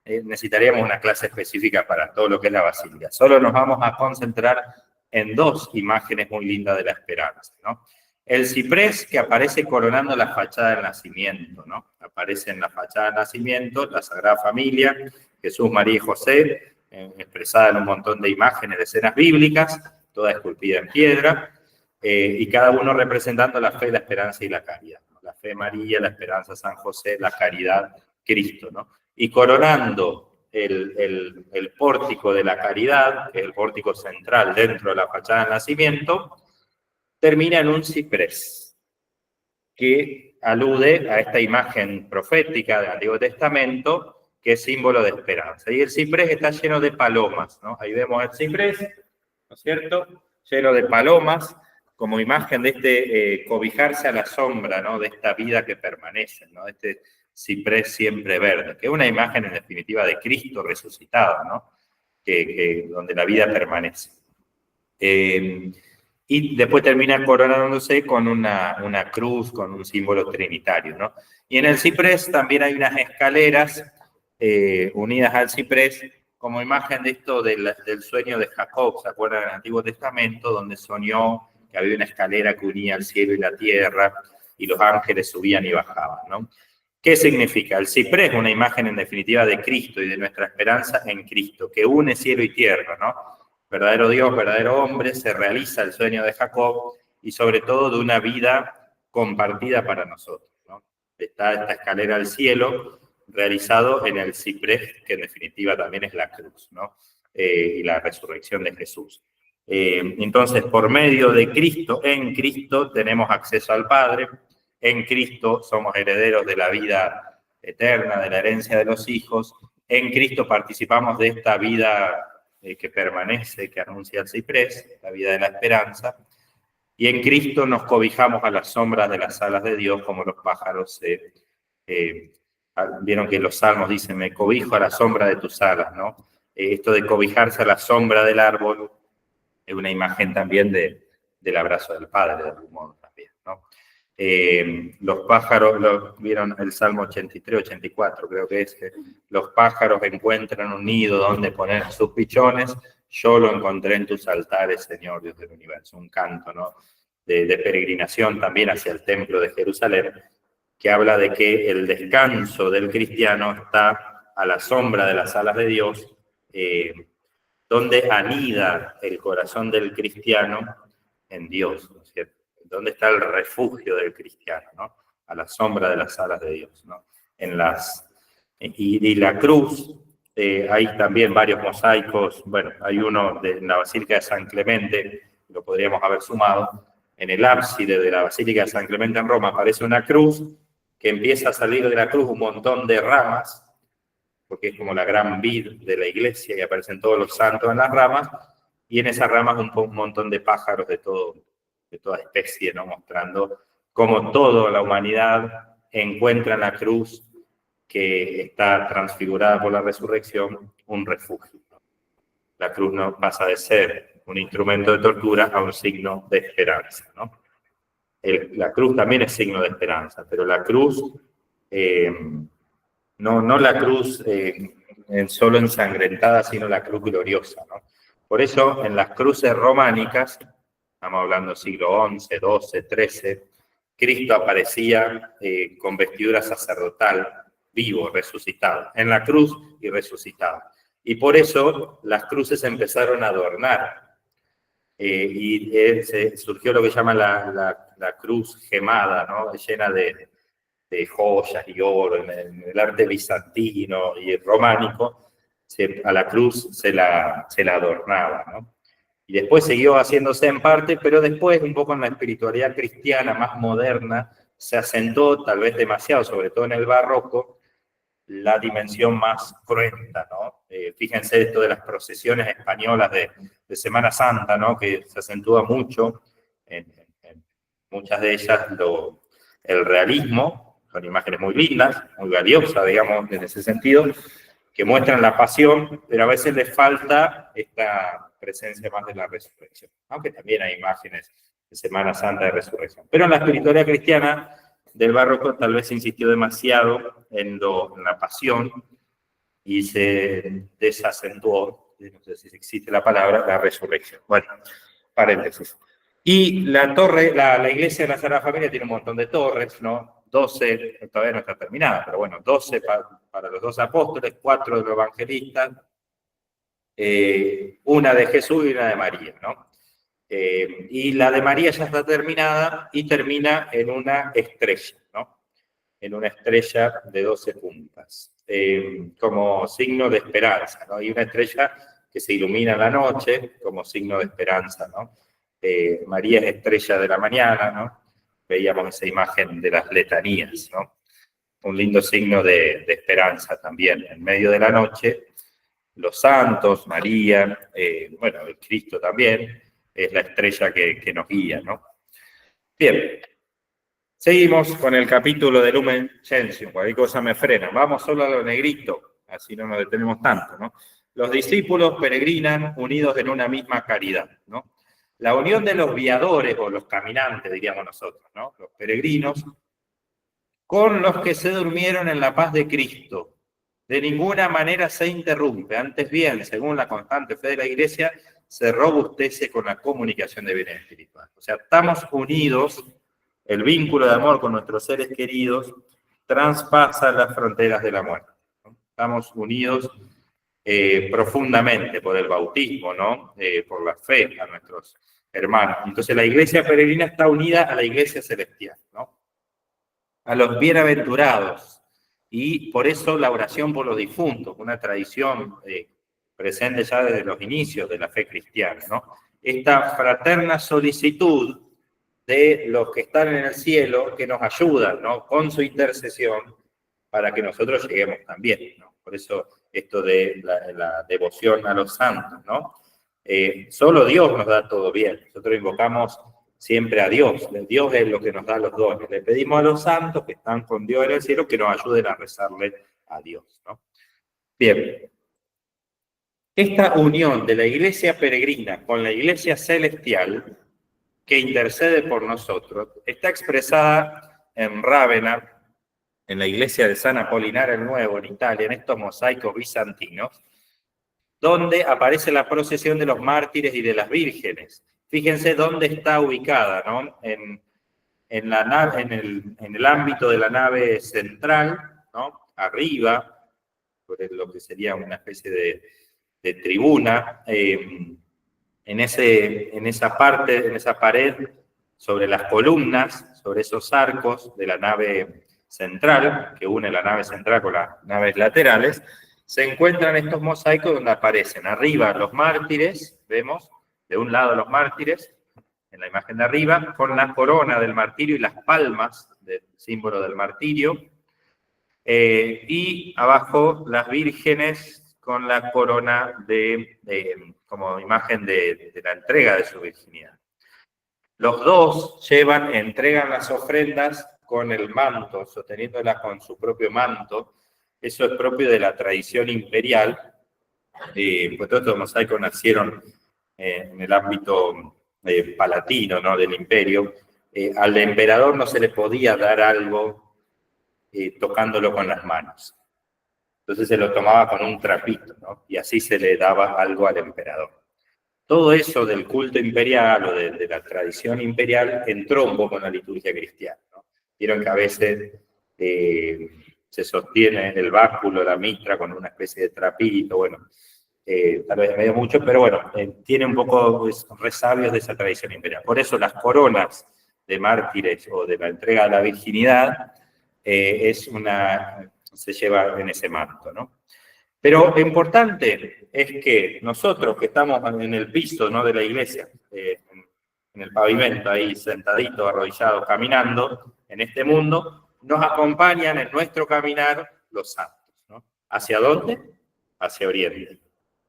necesitaríamos una clase específica para todo lo que es la basílica. Solo nos vamos a concentrar en dos imágenes muy lindas de la esperanza, ¿no? El ciprés que aparece coronando la fachada del nacimiento, ¿no? Aparece en la fachada del nacimiento la Sagrada Familia, Jesús, María y José, expresada en un montón de imágenes, de escenas bíblicas, toda esculpida en piedra, y cada uno representando la fe, la esperanza y la caridad, ¿no? La fe María, la esperanza San José, la caridad Cristo, ¿no? Y coronando el pórtico de la caridad, que es el pórtico central dentro de la fachada del nacimiento, termina en un ciprés, que alude a esta imagen profética del Antiguo Testamento, que es símbolo de esperanza. Y el ciprés está lleno de palomas, ¿no? Ahí vemos el ciprés, ¿no es cierto? Lleno de palomas, como imagen de este cobijarse a la sombra, ¿no? De esta vida que permanece, ¿no? De este ciprés siempre verde, que es una imagen en definitiva de Cristo resucitado, ¿no? Donde la vida permanece. Y después termina coronándose con una cruz, con un símbolo trinitario, ¿no? Y en el ciprés también hay unas escaleras unidas al ciprés, como imagen de esto del sueño de Jacob, ¿se acuerdan? En el Antiguo Testamento, donde soñó que había una escalera que unía el cielo y la tierra, y los ángeles subían y bajaban, ¿no? ¿Qué significa? El ciprés es una imagen en definitiva de Cristo y de nuestra esperanza en Cristo, que une cielo y tierra, ¿no? Verdadero Dios, verdadero hombre, se realiza el sueño de Jacob y sobre todo de una vida compartida para nosotros, ¿no? Está esta escalera al cielo realizado en el ciprés, que en definitiva también es la cruz, ¿no? Y la resurrección de Jesús. Entonces, por medio de Cristo, en Cristo tenemos acceso al Padre, en Cristo somos herederos de la vida eterna, de la herencia de los hijos, en Cristo participamos de esta vida que permanece, que anuncia el ciprés, la vida de la esperanza, y en Cristo nos cobijamos a las sombras de las alas de Dios como los pájaros. Vieron que los salmos dicen, me cobijo a la sombra de tus alas, ¿no? Esto de cobijarse a la sombra del árbol es una imagen también del abrazo del Padre, de algún modo también, ¿no? Los pájaros, vieron el Salmo 83, 84, creo que es, que los pájaros encuentran un nido donde poner sus pichones, yo lo encontré en tus altares, Señor Dios del universo. Un canto, ¿no? de peregrinación también hacia el templo de Jerusalén, que habla de que el descanso del cristiano está a la sombra de las alas de Dios, ¿Dónde anida el corazón del cristiano? En Dios, ¿no es cierto? ¿Dónde está el refugio del cristiano, ¿no? A la sombra de las alas de Dios, ¿no? Y la cruz, hay también varios mosaicos, bueno, hay uno en la Basílica de San Clemente, lo podríamos haber sumado, en el ábside de la Basílica de San Clemente en Roma aparece una cruz que empieza a salir de la cruz un montón de ramas, porque es como la gran vid de la iglesia y aparecen todos los santos en las ramas, y en esas ramas un montón de pájaros de toda especie, ¿no? Mostrando cómo toda la humanidad encuentra en la cruz, que está transfigurada por la resurrección, un refugio. La cruz no pasa de ser un instrumento de tortura a un signo de esperanza, ¿no? La cruz también es signo de esperanza, pero la cruz, no la cruz solo ensangrentada, sino la cruz gloriosa, ¿no? Por eso en las cruces románicas, estamos hablando siglo XI, XII, XIII, Cristo aparecía con vestidura sacerdotal, vivo, resucitado, en la cruz y resucitado. Y por eso las cruces empezaron a adornar. Surgió lo que llaman la cruz gemada, ¿no? Llena de joyas y oro. En el arte bizantino y el románico, a la cruz se la adornaba, ¿no? Y después siguió haciéndose en parte, pero después, un poco en la espiritualidad cristiana más moderna, se asentó, tal vez demasiado, sobre todo en el barroco, la dimensión más cruenta, ¿no? Fíjense esto de las procesiones españolas de Semana Santa, ¿no? Que se acentúa mucho, en muchas de ellas, el realismo, son imágenes muy lindas, muy valiosas, digamos, en ese sentido, que muestran la pasión, pero a veces les falta esta presencia más de la resurrección, aunque también hay imágenes de Semana Santa de resurrección. Pero en la espiritualidad cristiana del barroco tal vez se insistió demasiado en la pasión y se desacentuó, no sé si existe la palabra, la resurrección. Bueno, paréntesis. Y la torre, la iglesia de la Sagrada Familia tiene un montón de torres, ¿no? 12, todavía no está terminada, pero bueno, 12 para los 12 apóstoles, 4 de los evangelistas, una de Jesús y una de María, ¿no? Y la de María ya está terminada y termina en una estrella, ¿no? En una estrella de 12 puntas, como signo de esperanza, ¿no? Y una estrella que se ilumina en la noche como signo de esperanza, ¿no? María es estrella de la mañana, ¿no? Veíamos esa imagen de las letanías, ¿no? Un lindo signo de esperanza también. En medio de la noche, los santos, María, bueno, el Cristo también, es la estrella que nos guía, ¿no? Bien, seguimos con el capítulo de Lumen Gentium, cualquier cosa me frena. Vamos solo a lo negrito, así no nos detenemos tanto, ¿no? Los discípulos peregrinan unidos en una misma caridad, ¿no? La unión de los viadores, o los caminantes, diríamos nosotros, ¿no? Los peregrinos, con los que se durmieron en la paz de Cristo, de ninguna manera se interrumpe, antes bien, según la constante fe de la Iglesia, se robustece con la comunicación de bienes espirituales. O sea, estamos unidos, el vínculo de amor con nuestros seres queridos traspasa las fronteras de la muerte, ¿no? Estamos unidos profundamente por el bautismo, ¿no? Por la fe a nuestros hermanos. Entonces la Iglesia peregrina está unida a la Iglesia celestial, ¿no? A los bienaventurados. Y por eso la oración por los difuntos, una tradición presente ya desde los inicios de la fe cristiana, ¿no? Esta fraterna solicitud de los que están en el cielo, que nos ayudan, ¿no? Con su intercesión, para que nosotros lleguemos también, ¿no? Por eso esto de la devoción a los santos, ¿no? Solo Dios nos da todo bien. Nosotros invocamos siempre a Dios. Dios es lo que nos da los dones. Le pedimos a los santos que están con Dios en el cielo que nos ayuden a rezarle a Dios, ¿no? Bien. Esta unión de la iglesia peregrina con la iglesia celestial, que intercede por nosotros, está expresada en Rávena, en la iglesia de San Apolinar el Nuevo, en Italia, en estos mosaicos bizantinos, donde aparece la procesión de los mártires y de las vírgenes. Fíjense dónde está ubicada, ¿no? En el ámbito de la nave central, ¿no? Arriba, por lo que sería una especie tribuna. En esa pared, sobre las columnas, sobre esos arcos de la nave central, que une la nave central con las naves laterales, se encuentran estos mosaicos donde aparecen arriba los mártires, vemos de un lado los mártires, en la imagen de arriba, con la corona del martirio y las palmas del símbolo del martirio, y abajo las vírgenes con la corona como imagen de la entrega de su virginidad. Los dos entregan las ofrendas con el manto, sosteniéndolas con su propio manto. Eso es propio de la tradición imperial, pues todos estos mosaicos nacieron en el ámbito palatino, ¿no?, del imperio. Al emperador no se le podía dar algo tocándolo con las manos. Entonces se lo tomaba con un trapito, ¿no? Y así se le daba algo al emperador. Todo eso del culto imperial o de la tradición imperial entró un poco en la liturgia cristiana, ¿no? Vieron que a veces se sostiene el báculo, la mitra, con una especie de trapito, bueno, tal vez medio mucho, pero bueno, tiene un poco resabios de esa tradición imperial. Por eso las coronas de mártires o de la entrega de la virginidad se lleva en ese manto, ¿no? Pero lo importante es que nosotros que estamos en el piso, ¿no?, de la iglesia, en el pavimento, ahí sentaditos, arrodillados, caminando en este mundo, nos acompañan en nuestro caminar los santos, ¿no? ¿Hacia dónde? Hacia Oriente,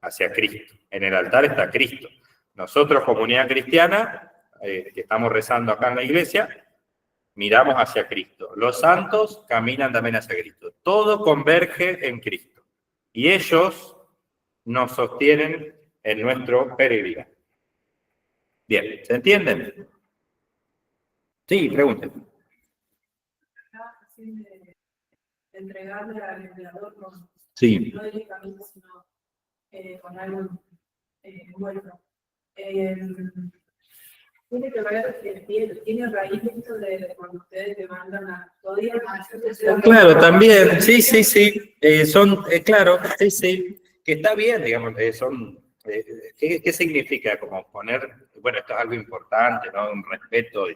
hacia Cristo. En el altar está Cristo. Nosotros, comunidad cristiana, que estamos rezando acá en la iglesia, miramos hacia Cristo. Los santos caminan también hacia Cristo. Todo converge en Cristo. Y ellos nos sostienen en nuestro peregrinaje. Bien, ¿se entienden? Sí, pregunten. Entregarle al emperador con, sí. No directamente, sino con algo bueno. Tiene que ver, tiene raíz esto de cuando ustedes demandan a todavía. Claro, también, sí. Claro, sí, que está bien, digamos, ¿qué significa? Como poner, bueno, esto es algo importante, ¿no? Un respeto.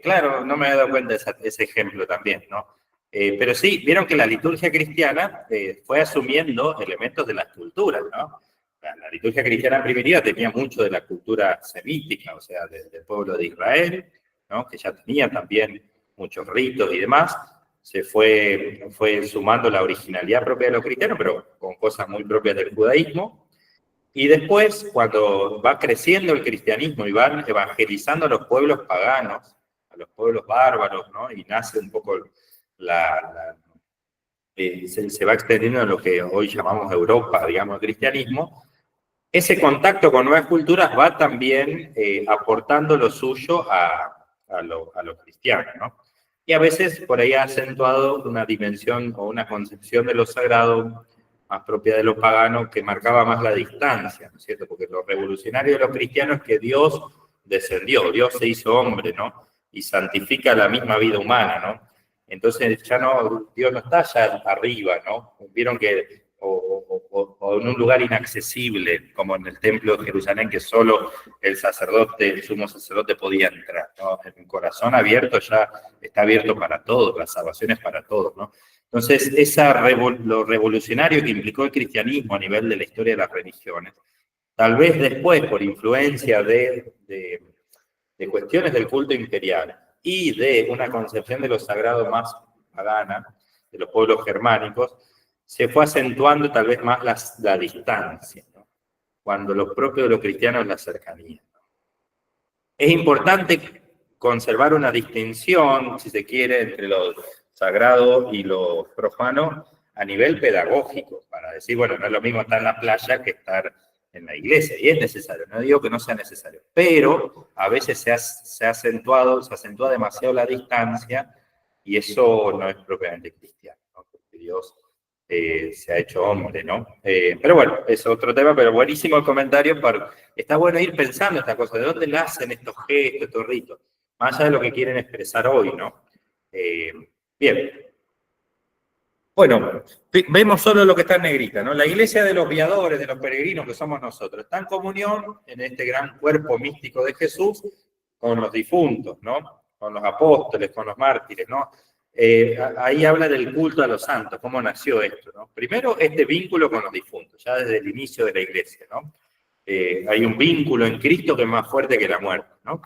Claro, no me había dado cuenta de ese ejemplo también, ¿no? Pero sí, vieron que la liturgia cristiana fue asumiendo elementos de las culturas, ¿no? La liturgia cristiana primitiva tenía mucho de la cultura semítica, o sea, del pueblo de Israel, ¿no?, que ya tenía también muchos ritos y demás. Se fue sumando la originalidad propia de los cristianos, pero con cosas muy propias del judaísmo. Y después, cuando va creciendo el cristianismo y van evangelizando a los pueblos paganos, a los pueblos bárbaros, ¿no?, y nace un poco se va extendiendo en lo que hoy llamamos Europa, digamos, el cristianismo. Ese contacto con nuevas culturas va también aportando lo suyo a los cristianos, ¿no? Y a veces por ahí ha acentuado una dimensión o una concepción de lo sagrado más propia de lo pagano que marcaba más la distancia, ¿no es cierto? Porque lo revolucionario de los cristianos es que Dios descendió, Dios se hizo hombre, ¿no? Y santifica la misma vida humana, ¿no? Entonces ya no, Dios no está allá arriba, ¿no? Vieron que o en un lugar inaccesible, como en el templo de Jerusalén, que solo el sumo sacerdote podía entrar, ¿no? En un corazón abierto ya está abierto para todos, la salvación es para todos, ¿no? Entonces, lo revolucionario que implicó el cristianismo a nivel de la historia de las religiones, tal vez después, por influencia de cuestiones del culto imperial y de una concepción de lo sagrado más pagana, de los pueblos germánicos, se fue acentuando tal vez más la distancia, ¿no? Cuando lo propio de los cristianos es la cercanía. Es importante conservar una distinción, si se quiere, entre lo sagrado y lo profano a nivel pedagógico, para decir, bueno, no es lo mismo estar en la playa que estar en la iglesia, y es necesario, no digo que no sea necesario, pero a veces se acentúa demasiado la distancia, y eso no es propiamente cristiano, ¿no? Porque Dios se ha hecho hombre, ¿no? Pero bueno, es otro tema, pero buenísimo el comentario. Está bueno ir pensando esta cosa, ¿de dónde nacen estos gestos, estos ritos? Más allá de lo que quieren expresar hoy, ¿no? Bien. Bueno, vemos solo lo que está en negrita, ¿no? La iglesia de los viadores, de los peregrinos que somos nosotros, está en comunión en este gran cuerpo místico de Jesús con los difuntos, ¿no? Con los apóstoles, con los mártires, ¿no? Ahí habla del culto a los santos, cómo nació esto, ¿no? Primero, este vínculo con los difuntos, ya desde el inicio de la iglesia, ¿no? Hay un vínculo en Cristo que es más fuerte que la muerte, ¿no?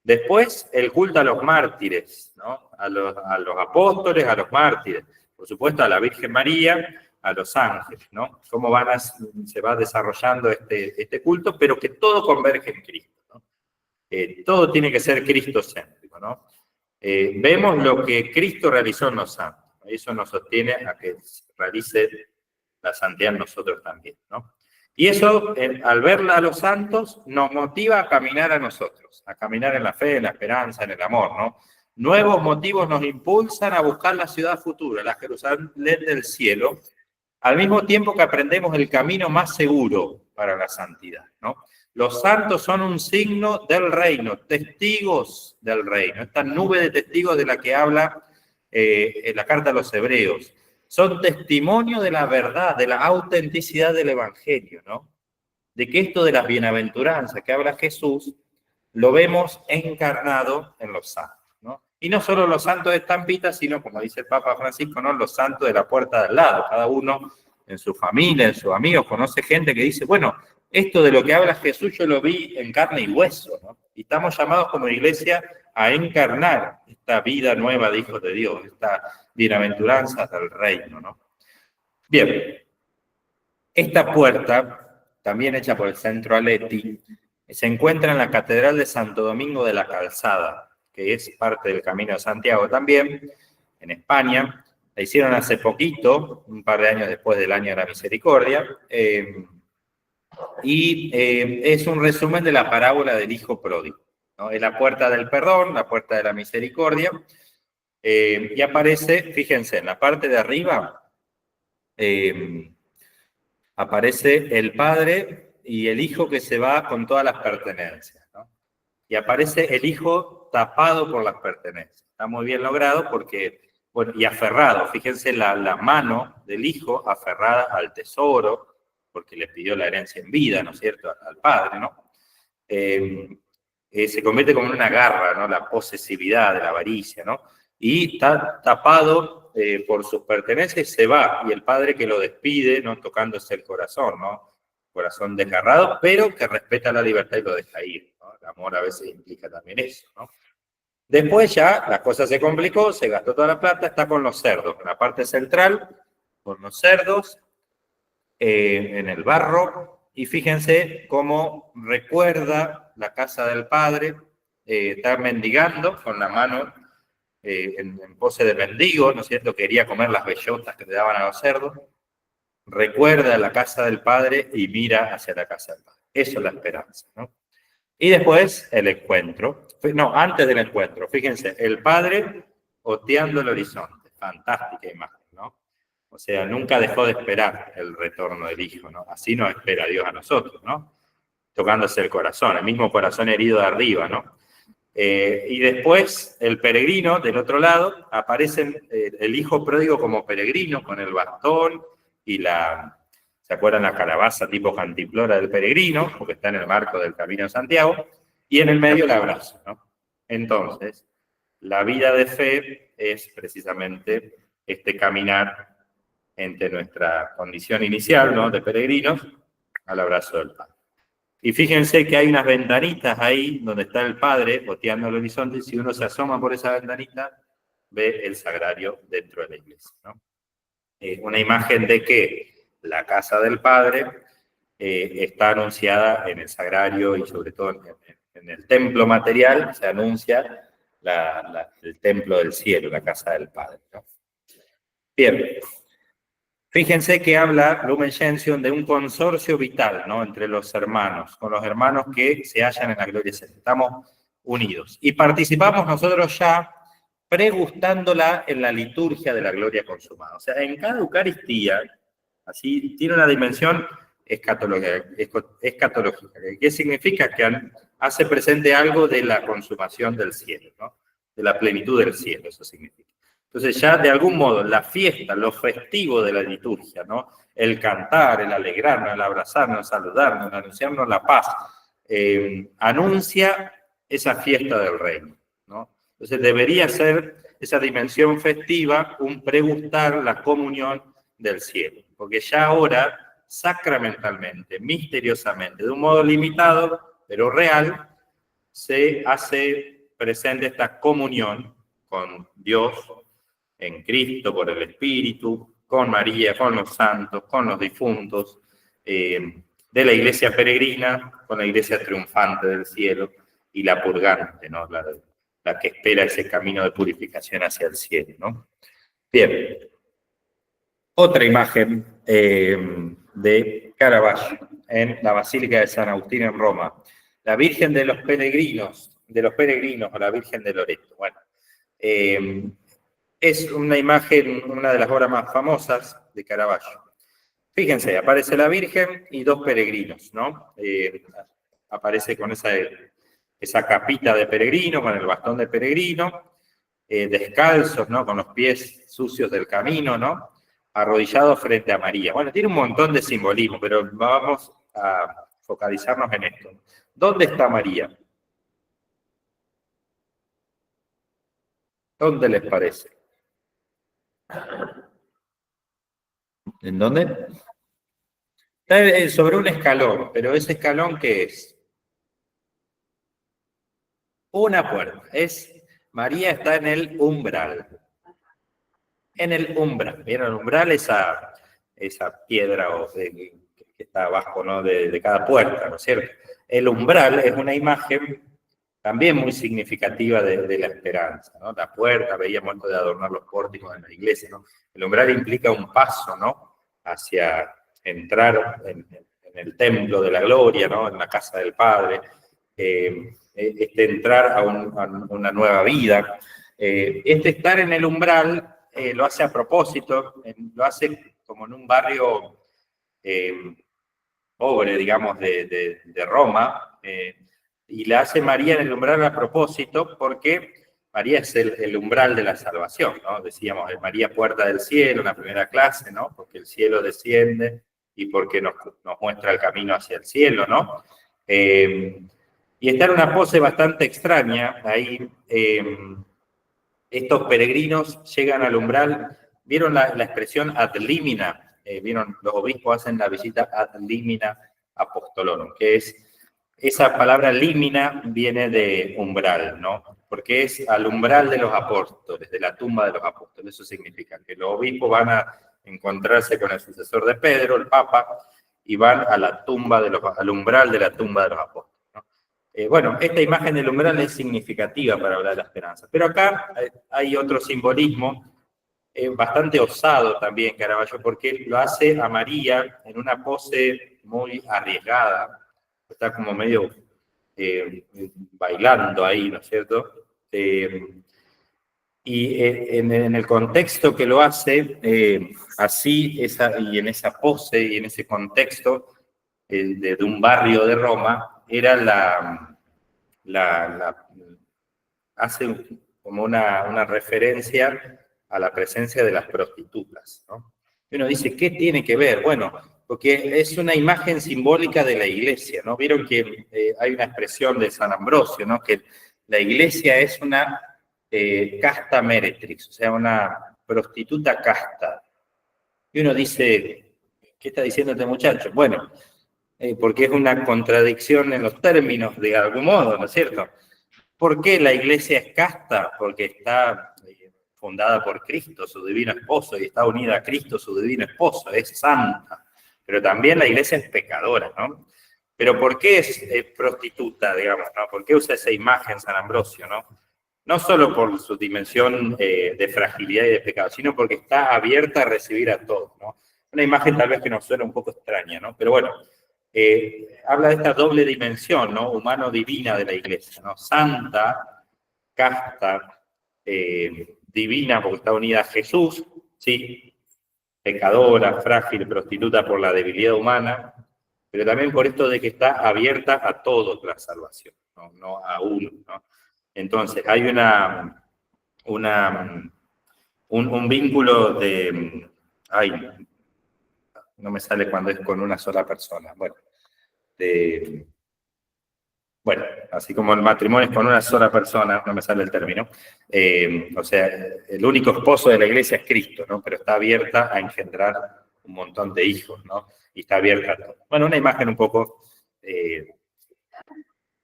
Después, el culto a los mártires, ¿no? A los apóstoles, a los mártires. Por supuesto, a la Virgen María, a los ángeles, ¿no? Cómo se va desarrollando este culto, pero que todo converge en Cristo, ¿no? Todo tiene que ser cristocéntrico, ¿no? Vemos lo que Cristo realizó en los santos. Eso nos sostiene a que realice la santidad en nosotros también, ¿no? Y eso, al ver a los santos, nos motiva a caminar a nosotros, a caminar en la fe, en la esperanza, en el amor, ¿no? Nuevos motivos nos impulsan a buscar la ciudad futura, la Jerusalén del cielo, al mismo tiempo que aprendemos el camino más seguro para la santidad, ¿no? Los santos son un signo del reino, testigos del reino, esta nube de testigos de la que habla en la carta a los hebreos. Son testimonio de la verdad, de la autenticidad del evangelio, ¿no? De que esto de las bienaventuranzas que habla Jesús, lo vemos encarnado en los santos, ¿no? Y no solo los santos de estampita, sino, como dice el Papa Francisco, ¿no? Los santos de la puerta de al lado. Cada uno en su familia, en sus amigos, conoce gente que dice, bueno, esto de lo que habla Jesús yo lo vi en carne y hueso, ¿no? Y estamos llamados como iglesia a encarnar esta vida nueva de hijos de Dios, esta bienaventuranza del reino, ¿no? Bien, esta puerta, también hecha por el Centro Aleti, se encuentra en la Catedral de Santo Domingo de la Calzada, que es parte del Camino de Santiago también, en España. La hicieron hace poquito, un par de años después del Año de la Misericordia, y es un resumen de la parábola del Hijo Pródigo, ¿no? Es la puerta del perdón, la puerta de la misericordia, y aparece, fíjense, en la parte de arriba, aparece el Padre y el Hijo que se va con todas las pertenencias, ¿no? Y aparece el Hijo tapado por las pertenencias. Está muy bien logrado porque, bueno, y aferrado, fíjense la mano del Hijo aferrada al tesoro, porque le pidió la herencia en vida, ¿no es cierto?, al Padre, ¿no? Se convierte como en una garra, ¿no? La posesividad de la avaricia, ¿no? Y está tapado por sus pertenencias, se va, y el Padre que lo despide, ¿no? Tocándose el corazón, ¿no? Corazón desgarrado, pero que respeta la libertad y lo deja ir, ¿no? El amor a veces implica también eso, ¿no? Después ya la cosa se complicó, se gastó toda la plata, está con los cerdos, en la parte central, con los cerdos, en el barro, y fíjense cómo recuerda la casa del Padre, está mendigando con la mano en pose de mendigo, ¿no es cierto? Quería comer las bellotas que le daban a los cerdos, recuerda la casa del Padre y mira hacia la casa del Padre. Eso es la esperanza, ¿no? Y después el encuentro, no, antes del encuentro, fíjense, el Padre oteando el horizonte, fantástica imagen, ¿no? O sea, nunca dejó de esperar el retorno del Hijo, ¿no? Así nos espera Dios a nosotros, ¿no? Tocándose el corazón, el mismo corazón herido de arriba, ¿no? Y después el peregrino, del otro lado, aparece el Hijo pródigo como peregrino, con el bastón y ¿se acuerdan la calabaza tipo cantimplora del peregrino? Porque está en el marco del Camino de Santiago, y en el medio el abrazo, ¿no? Entonces, la vida de fe es precisamente este caminar entre nuestra condición inicial, ¿no?, de peregrinos, al abrazo del Padre. Y fíjense que hay unas ventanitas ahí donde está el Padre boteando el horizonte, y si uno se asoma por esa ventanita, ve el sagrario dentro de la iglesia, ¿no? Una imagen de que la casa del Padre está anunciada en el sagrario y sobre todo en el templo material se anuncia el templo del cielo, la casa del Padre, ¿no? Bien. Fíjense que habla Lumen Gentium de un consorcio vital, ¿no?, entre los hermanos, con los hermanos que se hallan en la gloria celeste. Estamos unidos. Y participamos nosotros ya pregustándola en la liturgia de la gloria consumada. O sea, en cada Eucaristía, así, tiene una dimensión escatológica. ¿Qué significa? Que hace presente algo de la consumación del cielo, ¿no? De la plenitud del cielo, eso significa. Entonces ya de algún modo la fiesta, lo festivo de la liturgia, ¿no? El cantar, el alegrarnos, el abrazarnos, el saludarnos, el anunciarnos la paz, anuncia esa fiesta del reino, ¿no? Entonces debería ser esa dimensión festiva un pregustar la comunión del cielo, porque ya ahora sacramentalmente, misteriosamente, de un modo limitado, pero real, se hace presente esta comunión con Dios en Cristo, por el Espíritu, con María, con los santos, con los difuntos, de la iglesia peregrina, con la iglesia triunfante del cielo y la purgante, ¿no? La que espera ese camino de purificación hacia el cielo, ¿no? Bien. Otra imagen de Caravaggio en la Basílica de San Agustín en Roma. La Virgen de los Peregrinos o la Virgen de Loreto. Bueno, es una imagen, una de las obras más famosas de Caravaggio. Fíjense, aparece la Virgen y dos peregrinos, ¿no? Aparece con esa capita de peregrino, con el bastón de peregrino, descalzos, ¿no? Con los pies sucios del camino, ¿no? Arrodillados frente a María. Bueno, tiene un montón de simbolismo, pero vamos a focalizarnos en esto. ¿Dónde está María? ¿Dónde les parece? ¿En dónde? Está sobre un escalón, pero ese escalón, ¿qué es? Una puerta. María está en el umbral. En el umbral. ¿Vieron el umbral? Esa piedra que está abajo, ¿no? de cada puerta, ¿no es cierto? El umbral es una imagen también muy significativa de la esperanza, ¿no? La puerta, veíamos esto de adornar los pórticos en la iglesia, ¿no? El umbral implica un paso, ¿no? Hacia entrar en el templo de la gloria, ¿no? En la casa del Padre, entrar a una nueva vida. Estar en el umbral lo hace a propósito, lo hace como en un barrio pobre, digamos, de Roma, y la hace María en el umbral a propósito porque María es el umbral de la salvación, ¿no? Decíamos, María puerta del cielo, en la primera clase, ¿no? Porque el cielo desciende y porque nos muestra el camino hacia el cielo, ¿no? Y está en una pose bastante extraña, ahí estos peregrinos llegan al umbral, ¿vieron la expresión ad limina? ¿Vieron? Los obispos hacen la visita ad limina apostolorum, que es, esa palabra limina viene de umbral, ¿no? Porque es al umbral de los apóstoles, de la tumba de los apóstoles. Eso significa que los obispos van a encontrarse con el sucesor de Pedro, el Papa, y van a la tumba al umbral de la tumba de los apóstoles. Bueno, esta imagen del umbral es significativa para hablar de la esperanza. Pero acá hay otro simbolismo bastante osado también, Caravaggio, porque lo hace a María en una pose muy arriesgada. Está como medio bailando ahí, ¿no es cierto? Y en el contexto que lo hace, así, y en esa pose y en ese contexto de un barrio de Roma, era hace como una referencia a la presencia de las prostitutas, ¿no? Y uno dice, ¿qué tiene que ver? Bueno, porque es una imagen simbólica de la iglesia, ¿no? Vieron que hay una expresión de San Ambrosio, ¿no? Que la iglesia es una casta meretrix, o sea, una prostituta casta. Y uno dice, ¿qué está diciendo este muchacho? Bueno, porque es una contradicción en los términos, de algún modo, ¿no es cierto? ¿Por qué la iglesia es casta? Porque está fundada por Cristo, su divino esposo, y está unida a Cristo, su divino esposo, es santa. Pero también la iglesia es pecadora, ¿no? Pero ¿por qué es prostituta, digamos, ¿no? ¿Por qué usa esa imagen San Ambrosio, ¿no? No solo por su dimensión de fragilidad y de pecado, sino porque está abierta a recibir a todos, ¿no? Una imagen tal vez que nos suena un poco extraña, ¿no? Pero bueno, habla de esta doble dimensión, ¿no? Humano-divina de la iglesia, ¿no? Santa, casta, divina porque está unida a Jesús, ¿sí? Pecadora, frágil, prostituta por la debilidad humana, pero también por esto de que está abierta a todos la salvación, no a uno, ¿no? Entonces, hay una un vínculo de... Ay, no me sale cuando es con una sola persona. Bueno, así como el matrimonio es con una sola persona, no me sale el término, o sea, el único esposo de la iglesia es Cristo, ¿no? Pero está abierta a engendrar un montón de hijos, ¿no? Y está abierta a todo. Bueno, una imagen un poco...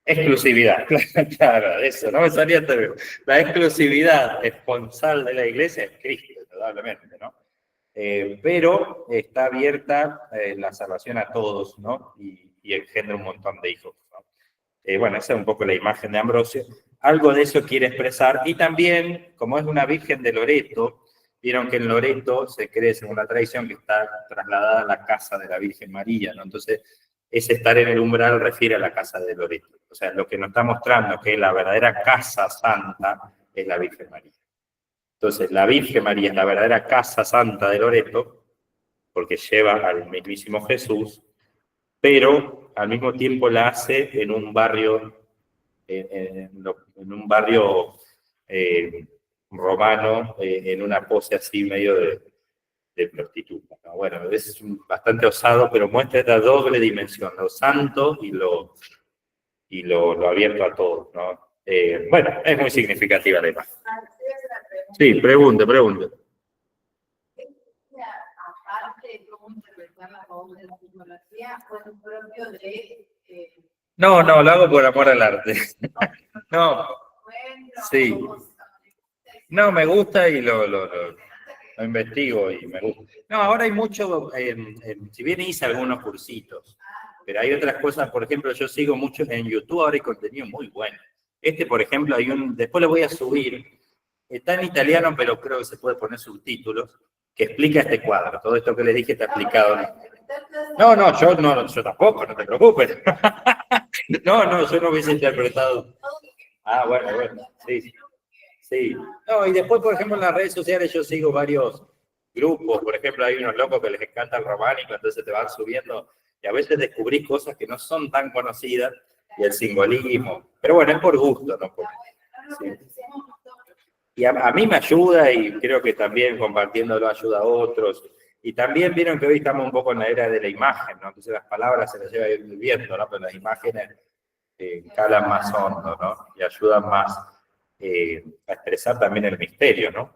exclusividad, claro, eso, no me salía el término. La exclusividad esponsal de la iglesia es Cristo, indudablemente, ¿no? Pero está abierta la salvación a todos, ¿no? Y engendra un montón de hijos, ¿no? Bueno, esa es un poco la imagen de Ambrosio. Algo de eso quiere expresar. Y también, como es una virgen de Loreto, vieron que en Loreto se cree, según la tradición, que está trasladada a la casa de la Virgen María, ¿no? Entonces, ese estar en el umbral refiere a la casa de Loreto. O sea, lo que nos está mostrando que la verdadera casa santa es la Virgen María. Entonces, la Virgen María es la verdadera casa santa de Loreto, porque lleva al mismísimo Jesús, pero al mismo tiempo la hace en un barrio, romano, en una pose así medio de prostituta, ¿no? Bueno, es bastante osado, pero muestra esta doble dimensión, lo santo y lo abierto a todos, ¿no? Bueno, es muy significativa la imagen. Sí, pregunte. Aparte, ¿cómo interpretar la obra de la fotografía? ¿Fue propio de...? No, lo hago por amor al arte. No, sí. No, me gusta y lo investigo y me gusta. No, ahora hay mucho, si bien hice algunos cursitos, pero hay otras cosas, por ejemplo, yo sigo muchos en YouTube, ahora hay contenido muy bueno. Por ejemplo, después lo voy a subir, está en italiano, pero creo que se puede poner subtítulos, que explica este cuadro. Todo esto que les dije está explicado. Yo tampoco, no te preocupes. No, yo no hubiese interpretado. Ah, bueno, sí. Sí. No, y después, por ejemplo, en las redes sociales yo sigo varios grupos. Por ejemplo, hay unos locos que les encanta el románico, entonces te van subiendo y a veces descubrís cosas que no son tan conocidas y el simbolismo. Pero bueno, es por gusto, ¿no? Sí. Y a mí me ayuda y creo que también compartiéndolo ayuda a otros. Y también vieron que hoy estamos un poco en la era de la imagen, ¿no? Entonces las palabras se las lleva viendo, ¿no? Pero las imágenes calan más hondo, ¿no? Y ayudan más a expresar también el misterio, ¿no?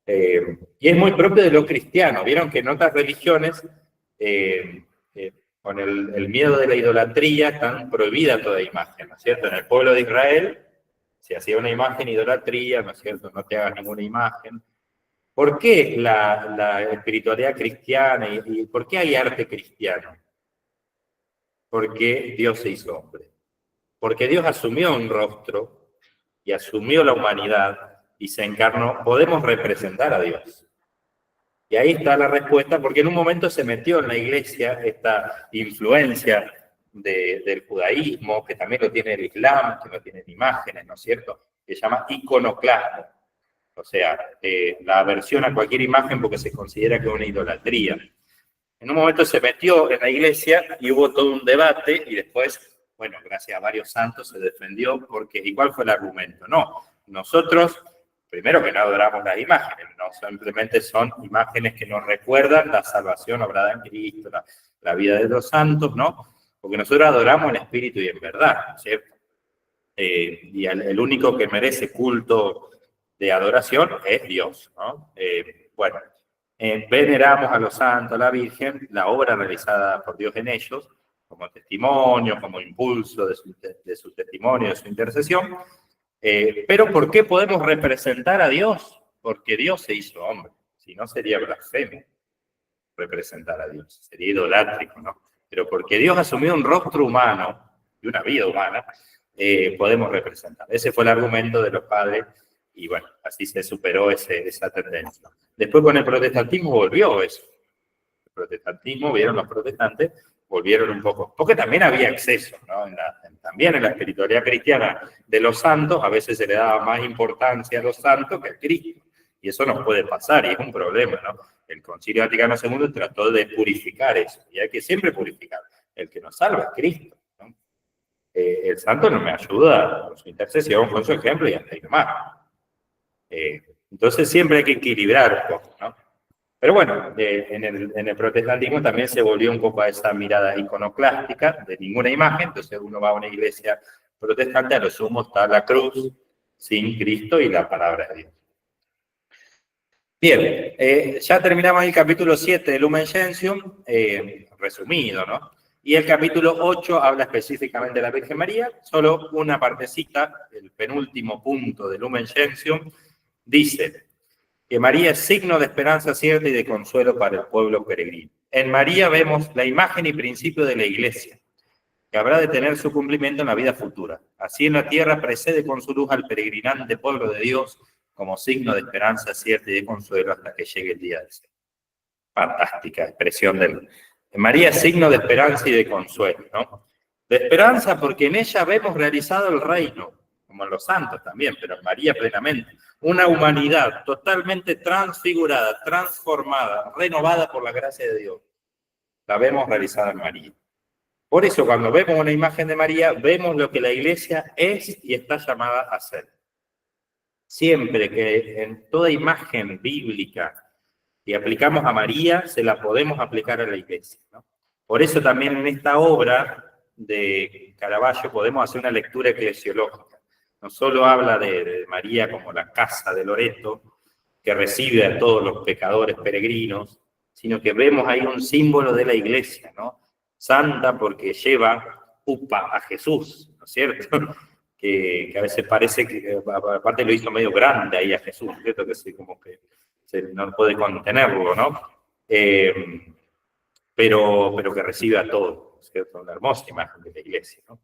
Y es muy propio de lo cristiano. Vieron que en otras religiones, con el miedo de la idolatría, están prohibida toda imagen, ¿no es cierto? En el pueblo de Israel se hacía una imagen idolatría, ¿no es cierto? No te hagas ninguna imagen. ¿Por qué la espiritualidad cristiana y por qué hay arte cristiano? Porque Dios se hizo hombre. Porque Dios asumió un rostro y asumió la humanidad y se encarnó. Podemos representar a Dios. Y ahí está la respuesta, porque en un momento se metió en la iglesia esta influencia del judaísmo, que también lo tiene el Islam, que lo tienen imágenes, ¿no es cierto? Que se llama iconoclasmo. O sea, la aversión a cualquier imagen porque se considera que es una idolatría. En un momento se metió en la iglesia y hubo todo un debate y después, bueno, gracias a varios santos se defendió porque igual fue el argumento. No, nosotros, primero que no adoramos las imágenes, no simplemente son imágenes que nos recuerdan la salvación obrada en Cristo, la vida de los santos, ¿no? Porque nosotros adoramos en espíritu y en verdad, ¿cierto? Y el único que merece culto de adoración es Dios, ¿no? Bueno, veneramos a los santos, a la Virgen, la obra realizada por Dios en ellos, como testimonio, como impulso de su testimonio, de su intercesión. Pero ¿por qué podemos representar a Dios? Porque Dios se hizo hombre, si no sería blasfemia representar a Dios, sería idolátrico, ¿no? Pero porque Dios asumió un rostro humano y una vida humana, podemos representar. Ese fue el argumento de los padres y bueno, así se superó esa tendencia. Después con el protestantismo volvió eso. El protestantismo, vieron los protestantes, volvieron un poco, porque también había exceso, ¿no? También en la espiritualidad cristiana de los santos, a veces se le daba más importancia a los santos que a Cristo. Y eso nos puede pasar y es un problema, ¿no? El Concilio Vaticano II trató de purificar eso, y hay que siempre purificar. El que nos salva es Cristo, ¿no? El santo no me ayuda con su intercesión, con su ejemplo y hasta ahí nomás. Entonces siempre hay que equilibrar un poco, ¿no? Pero bueno, en el protestantismo también se volvió un poco a esa mirada iconoclástica de ninguna imagen. Entonces uno va a una iglesia protestante, a lo sumo está la cruz sin Cristo y la palabra de Dios. Bien, ya terminamos el capítulo 7 de Lumen Gentium, resumido, ¿no? Y el capítulo 8 habla específicamente de la Virgen María, solo una partecita, el penúltimo punto de Lumen Gentium, dice que María es signo de esperanza cierta y de consuelo para el pueblo peregrino. En María vemos la imagen y principio de la Iglesia, que habrá de tener su cumplimiento en la vida futura. Así en la tierra precede con su luz al peregrinante pueblo de Dios, como signo de esperanza cierta y de consuelo hasta que llegue el día del Señor. Fantástica expresión del... María es signo de esperanza y de consuelo, ¿no? De esperanza porque en ella vemos realizado el reino, como en los santos también, pero en María plenamente. Una humanidad totalmente transfigurada, transformada, renovada por la gracia de Dios. La vemos realizada en María. Por eso cuando vemos una imagen de María, vemos lo que la Iglesia es y está llamada a ser. Siempre que en toda imagen bíblica que aplicamos a María, se la podemos aplicar a la Iglesia, ¿no? Por eso también en esta obra de Caravaggio podemos hacer una lectura eclesiológica. No solo habla de María como la casa de Loreto, que recibe a todos los pecadores peregrinos, sino que vemos ahí un símbolo de la Iglesia, ¿no? Santa porque lleva a Jesús, ¿no es cierto? Que a veces parece que, aparte lo hizo medio grande ahí a Jesús, ¿cierto? Que sí, como que no puede contenerlo, ¿no? Pero que recibe a todos, ¿cierto? Una hermosa imagen de la Iglesia, ¿no?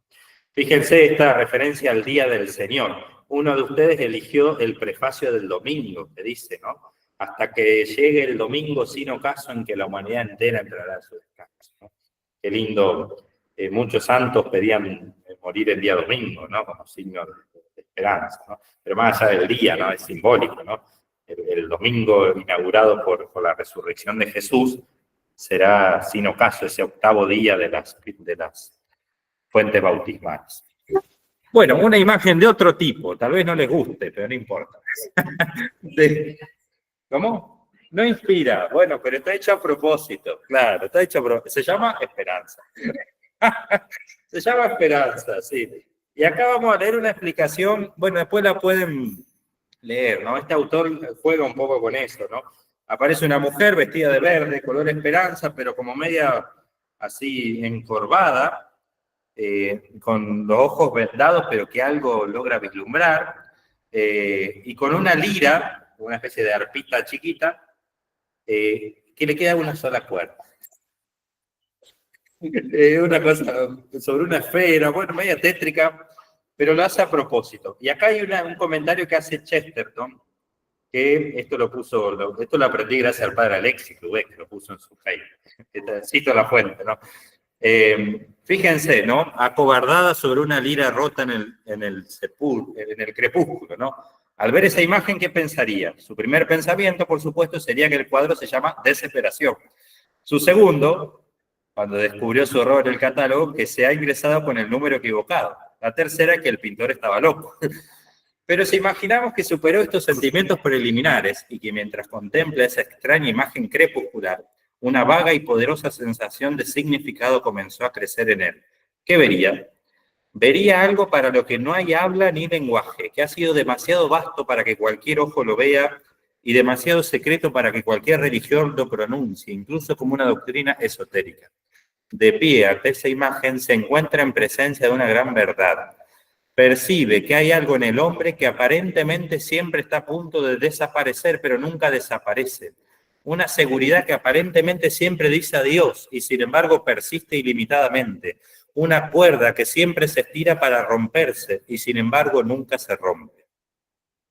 Fíjense esta referencia al Día del Señor. Uno de ustedes eligió el prefacio del domingo, que dice, ¿no? Hasta que llegue el domingo sin ocaso en que la humanidad entera entrará en su descanso, ¿no? Qué lindo. Muchos santos pedían morir el día domingo, ¿no? Como signo de esperanza, ¿no? Pero más allá del día, ¿no? Es simbólico, ¿no? El domingo inaugurado por la resurrección de Jesús será sin ocaso ese octavo día de las fuentes bautismales. Bueno, una imagen de otro tipo, tal vez no les guste, pero no importa. ¿Cómo? No inspira, bueno, pero está hecho a propósito, claro, está hecho a propósito. Se llama esperanza. Se llama esperanza, sí. Y acá vamos a leer una explicación, bueno, después la pueden leer, ¿no? Este autor juega un poco con eso, ¿no? Aparece una mujer vestida de verde, color esperanza, pero como media así encorvada, con los ojos vendados, pero que algo logra vislumbrar, y con una lira, una especie de arpita chiquita, que le queda una sola cuerda. Una cosa sobre una esfera, bueno, media tétrica, pero lo hace a propósito. Y acá hay un comentario que hace Chesterton, que esto lo aprendí gracias al padre Alexis Louvet, que lo puso en su Facebook. Cito la fuente, ¿no? Fíjense, ¿no? Acobardada sobre una lira rota en el crepúsculo, ¿no? Al ver esa imagen, ¿qué pensaría? Su primer pensamiento, por supuesto, sería que el cuadro se llama Desesperación. Su segundo, cuando descubrió su error en el catálogo, que se ha ingresado con el número equivocado. La tercera, que el pintor estaba loco. Pero si imaginamos que superó estos sentimientos preliminares y que mientras contempla esa extraña imagen crepuscular, una vaga y poderosa sensación de significado comenzó a crecer en él. ¿Qué vería? Vería algo para lo que no hay habla ni lenguaje, que ha sido demasiado vasto para que cualquier ojo lo vea y demasiado secreto para que cualquier religión lo pronuncie, incluso como una doctrina esotérica. De pie ante esa imagen se encuentra en presencia de una gran verdad. Percibe que hay algo en el hombre que aparentemente siempre está a punto de desaparecer, pero nunca desaparece. Una seguridad que aparentemente siempre dice adiós y sin embargo persiste ilimitadamente. Una cuerda que siempre se estira para romperse y sin embargo nunca se rompe.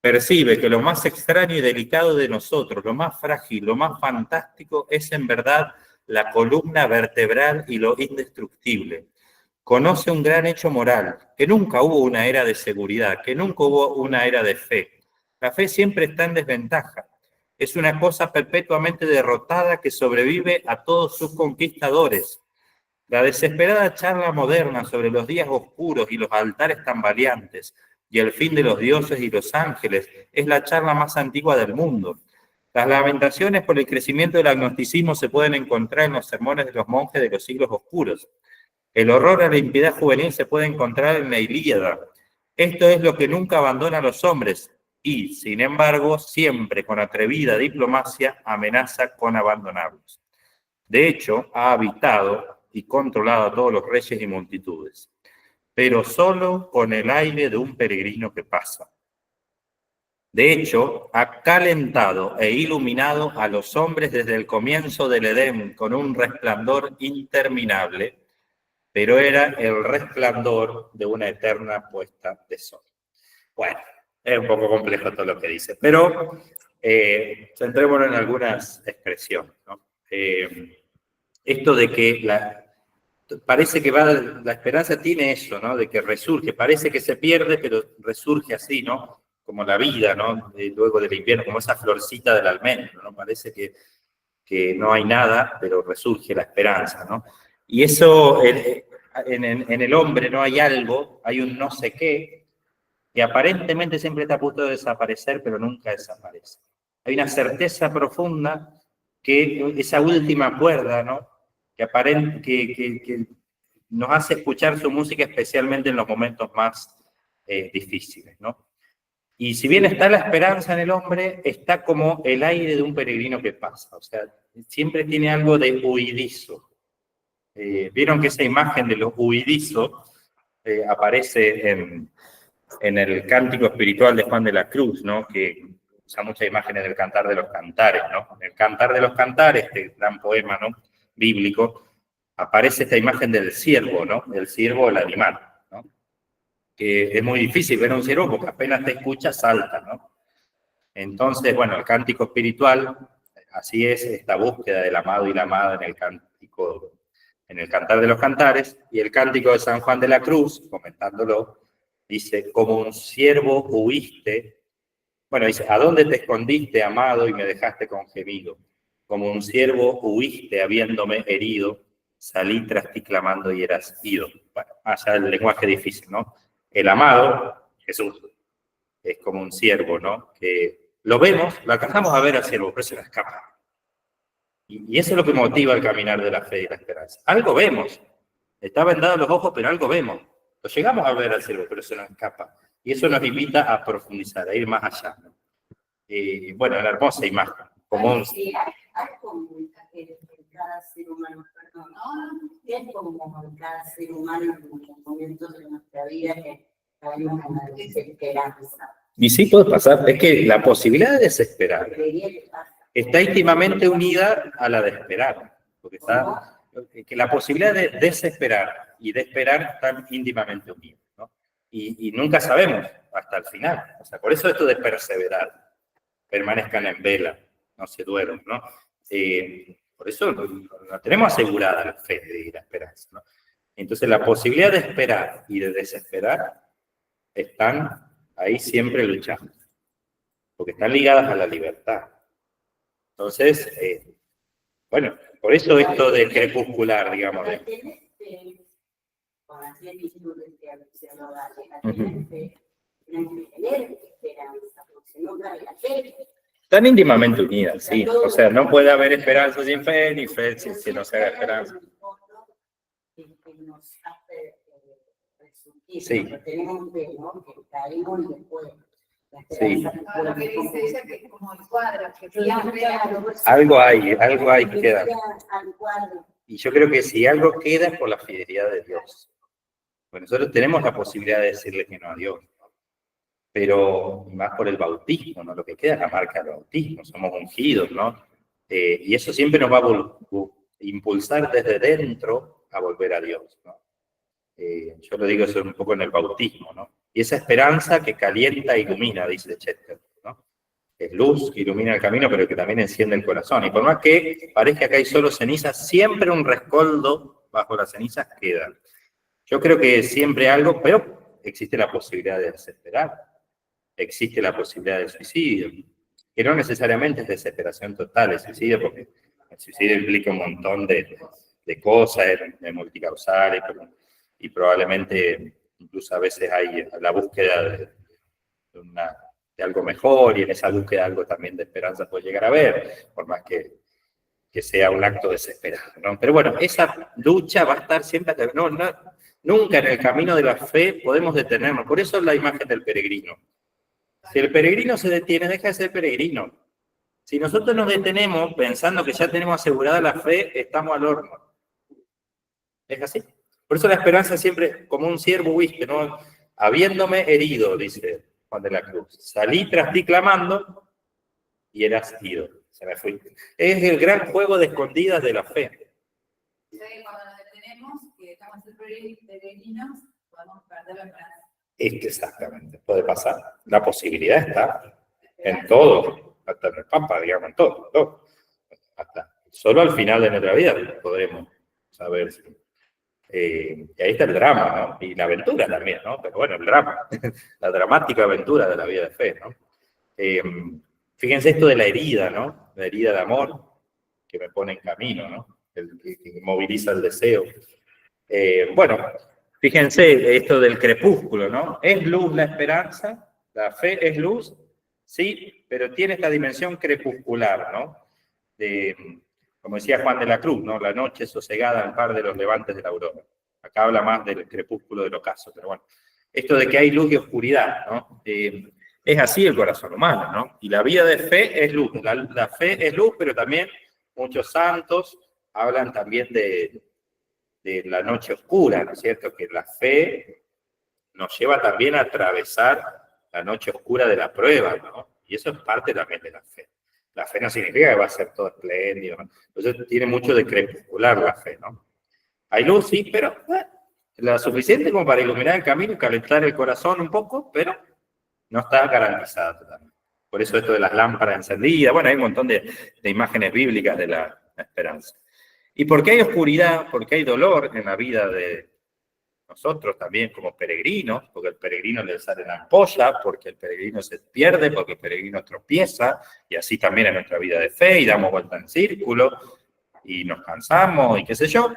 Percibe que lo más extraño y delicado de nosotros, lo más frágil, lo más fantástico, es en verdad la columna vertebral y lo indestructible. Conoce un gran hecho moral, que nunca hubo una era de seguridad, que nunca hubo una era de fe. La fe siempre está en desventaja. Es una cosa perpetuamente derrotada que sobrevive a todos sus conquistadores. La desesperada charla moderna sobre los días oscuros y los altares tambaleantes, y el fin de los dioses y los ángeles es la charla más antigua del mundo. Las lamentaciones por el crecimiento del agnosticismo se pueden encontrar en los sermones de los monjes de los siglos oscuros. El horror a la impiedad juvenil se puede encontrar en la Ilíada. Esto es lo que nunca abandona a los hombres y, sin embargo, siempre con atrevida diplomacia amenaza con abandonarlos. De hecho, ha habitado y controlado a todos los reyes y multitudes, pero solo con el aire de un peregrino que pasa. De hecho, ha calentado e iluminado a los hombres desde el comienzo del Edén con un resplandor interminable, pero era el resplandor de una eterna puesta de sol. Bueno, es un poco complejo todo lo que dice, pero centrémonos en algunas expresiones, ¿no? Esto de que parece que la esperanza tiene eso, ¿no? De que resurge, parece que se pierde, pero resurge así, ¿no? Como la vida, ¿no? Luego del invierno, como esa florcita del almendro, ¿no? Parece que no hay nada, pero resurge la esperanza, ¿no? Y eso, en el hombre no hay algo, hay un no sé qué, que aparentemente siempre está a punto de desaparecer, pero nunca desaparece. Hay una certeza profunda que esa última cuerda, ¿no? Que nos hace escuchar su música, especialmente en los momentos más difíciles, ¿no? Y si bien está la esperanza en el hombre, está como el aire de un peregrino que pasa, o sea, siempre tiene algo de huidizo. Vieron que esa imagen de los huidizos aparece en el cántico espiritual de Juan de la Cruz, ¿no? Que usa muchas imágenes del Cantar de los Cantares, ¿no? En el Cantar de los Cantares, este gran poema, ¿no? Bíblico, aparece esta imagen del ciervo, ¿no? El ciervo, el animal, ¿no? Que es muy difícil ver a un ciervo porque apenas te escucha, salta, ¿no? Entonces, bueno, el cántico espiritual, así es esta búsqueda del amado y la amada en el Cantar de los Cantares, y el cántico de San Juan de la Cruz, comentándolo, dice, como un ciervo huiste, bueno, dice, ¿a dónde te escondiste, amado, y me dejaste con gemido? Como un ciervo huiste, habiéndome herido, salí tras ti clamando y eras ido. Bueno, allá el lenguaje difícil, ¿no? El amado, Jesús, es como un ciervo, ¿no? Que lo vemos, lo alcanzamos a ver al ciervo, pero se nos escapa. Y eso es lo que motiva el caminar de la fe y la esperanza. Algo vemos. Está vendados los ojos, pero algo vemos. Lo llegamos a ver al ciervo, pero se nos escapa. Y eso nos invita a profundizar, a ir más allá, ¿no? Bueno, la hermosa imagen. Como un... Sí, hay como cada ser humano, perdón, es como cada ser humano en los momentos de nuestra vida que caemos en la desesperanza. Y sí puede pasar, es que la posibilidad de desesperar está íntimamente unida a la de esperar, porque que la posibilidad de desesperar y de esperar están íntimamente unidos, ¿no? Y nunca sabemos hasta el final, o sea, por eso esto de perseverar, permanezcan en vela, no se duerman, ¿no? Por eso no tenemos asegurada la fe y la esperanza, ¿no? Entonces la posibilidad de esperar y de desesperar están ahí siempre luchando, porque están ligadas a la libertad. Entonces, bueno, por eso esto de crepuscular, digamos. Están íntimamente unidas, sí. O sea, no puede haber esperanza sin fe, ni fe si no se haga esperanza. Sí. Sí. Algo hay que queda. Y yo creo que si algo queda es por la fidelidad de Dios. Bueno, nosotros tenemos la posibilidad de decirle que no a Dios, ¿no? Pero más por el bautismo, ¿no? Lo que queda es la marca del bautismo, somos ungidos, ¿no? Y eso siempre nos va a impulsar desde dentro a volver a Dios, ¿no? Yo lo digo eso un poco en el bautismo, ¿no? Y esa esperanza que calienta e ilumina, dice Chesterton, ¿no? Es luz que ilumina el camino, pero que también enciende el corazón. Y por más que parezca que hay solo cenizas, siempre un rescoldo bajo las cenizas queda. Yo creo que siempre algo, pero existe la posibilidad de desesperar, existe la posibilidad del suicidio, que no necesariamente es desesperación total el suicidio, porque el suicidio implica un montón de cosas, de multicausales, y probablemente incluso a veces hay la búsqueda de algo mejor, y en esa búsqueda algo también de esperanza puede llegar a haber, por más que sea un acto desesperado, ¿no? Pero bueno, esa lucha va a estar siempre, nunca en el camino de la fe podemos detenernos. Por eso es la imagen del peregrino. Si el peregrino se detiene, deja de ser peregrino. Si nosotros nos detenemos pensando que ya tenemos asegurada la fe, estamos al horno. ¿Es así? Por eso la esperanza siempre, como un ciervo huiste, ¿no? Habiéndome herido, dice Juan de la Cruz. Salí tras ti clamando y eras ido. Se me fue. Es el gran juego de escondidas de la fe. Cuando nos detenemos, que dejamos de ser peregrinos, podemos perder la esperanza. Exactamente, puede pasar. La posibilidad está en todo, hasta en el Papa, digamos, en todo. Hasta solo al final de nuestra vida podremos saber. Y ahí está el drama, ¿no? Y la aventura también, ¿no? Pero bueno, el drama, la dramática aventura de la vida de fe, ¿no? Fíjense esto de la herida, ¿no? La herida de amor que me pone en camino, ¿no? Que moviliza el deseo. Bueno, fíjense esto del crepúsculo, ¿no? ¿Es luz la esperanza? ¿La fe es luz? Sí, pero tiene esta dimensión crepuscular, ¿no? Como decía Juan de la Cruz, ¿no? La noche sosegada al par de los levantes de la aurora. Acá habla más del crepúsculo del ocaso, pero bueno. Esto de que hay luz y oscuridad, ¿no? Es así el corazón humano, ¿no? Y la vida de fe es luz. La fe es luz, pero también muchos santos hablan también de la noche oscura, ¿no es cierto? Que la fe nos lleva también a atravesar la noche oscura de la prueba, ¿no? Y eso es parte también de la fe. La fe no significa que va a ser todo espléndido, ¿no? Entonces tiene mucho de crepuscular la fe, ¿no? Hay luz, sí, pero la suficiente como para iluminar el camino y calentar el corazón un poco, pero no está garantizada totalmente. Por eso esto de las lámparas encendidas, bueno, hay un montón de imágenes bíblicas de la esperanza. ¿Y por qué hay oscuridad? Porque hay dolor en la vida de nosotros también como peregrinos, porque el peregrino le sale la ampolla, porque el peregrino se pierde, porque el peregrino tropieza, y así también en nuestra vida de fe, y damos vuelta en círculo, y nos cansamos, y qué sé yo.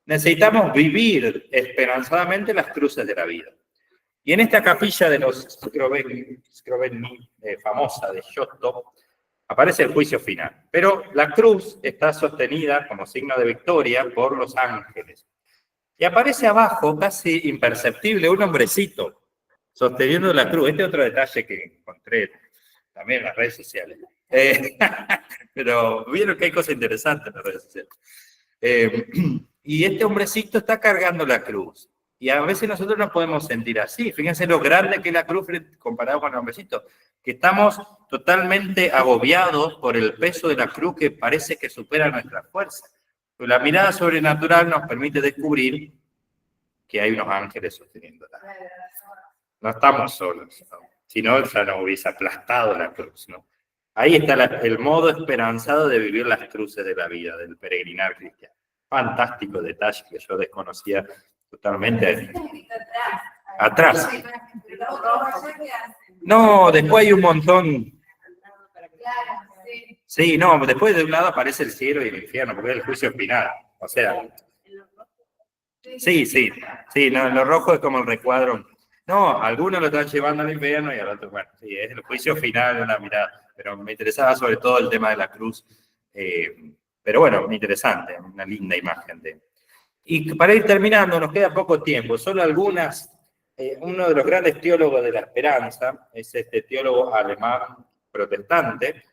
Necesitamos vivir esperanzadamente las cruces de la vida. Y en esta capilla de los Scrovegni, famosa de Giotto, aparece el juicio final. Pero la cruz está sostenida como signo de victoria por los ángeles. Y aparece abajo, casi imperceptible, un hombrecito sosteniendo la cruz. Este es otro detalle que encontré también en las redes sociales. Pero vieron que hay cosas interesantes en las redes sociales. Y este hombrecito está cargando la cruz. Y a veces nosotros nos podemos sentir así. Fíjense lo grande que es la cruz comparado con el hombrecito. Que estamos totalmente agobiados por el peso de la cruz que parece que supera nuestra fuerza. Pero la mirada sobrenatural nos permite descubrir que hay unos ángeles sosteniéndola. No estamos solos, ¿no? Si no, ya nos hubiese aplastado la cruz, ¿no? Ahí está el modo esperanzado de vivir las cruces de la vida, del peregrinar cristiano. Fantástico detalle que yo desconocía totalmente. Atrás. No, después hay un montón. Sí, no, después de un lado aparece el cielo y el infierno, porque es el juicio final. O sea, sí, no, lo rojo es como el recuadro. No, algunos lo están llevando al infierno y al otro, bueno, sí, es el juicio final, una mirada. Pero me interesaba sobre todo el tema de la cruz. Pero bueno, interesante, una linda imagen de. Y para ir terminando, nos queda poco tiempo, solo algunas. Uno de los grandes teólogos de la esperanza es este teólogo alemán protestante,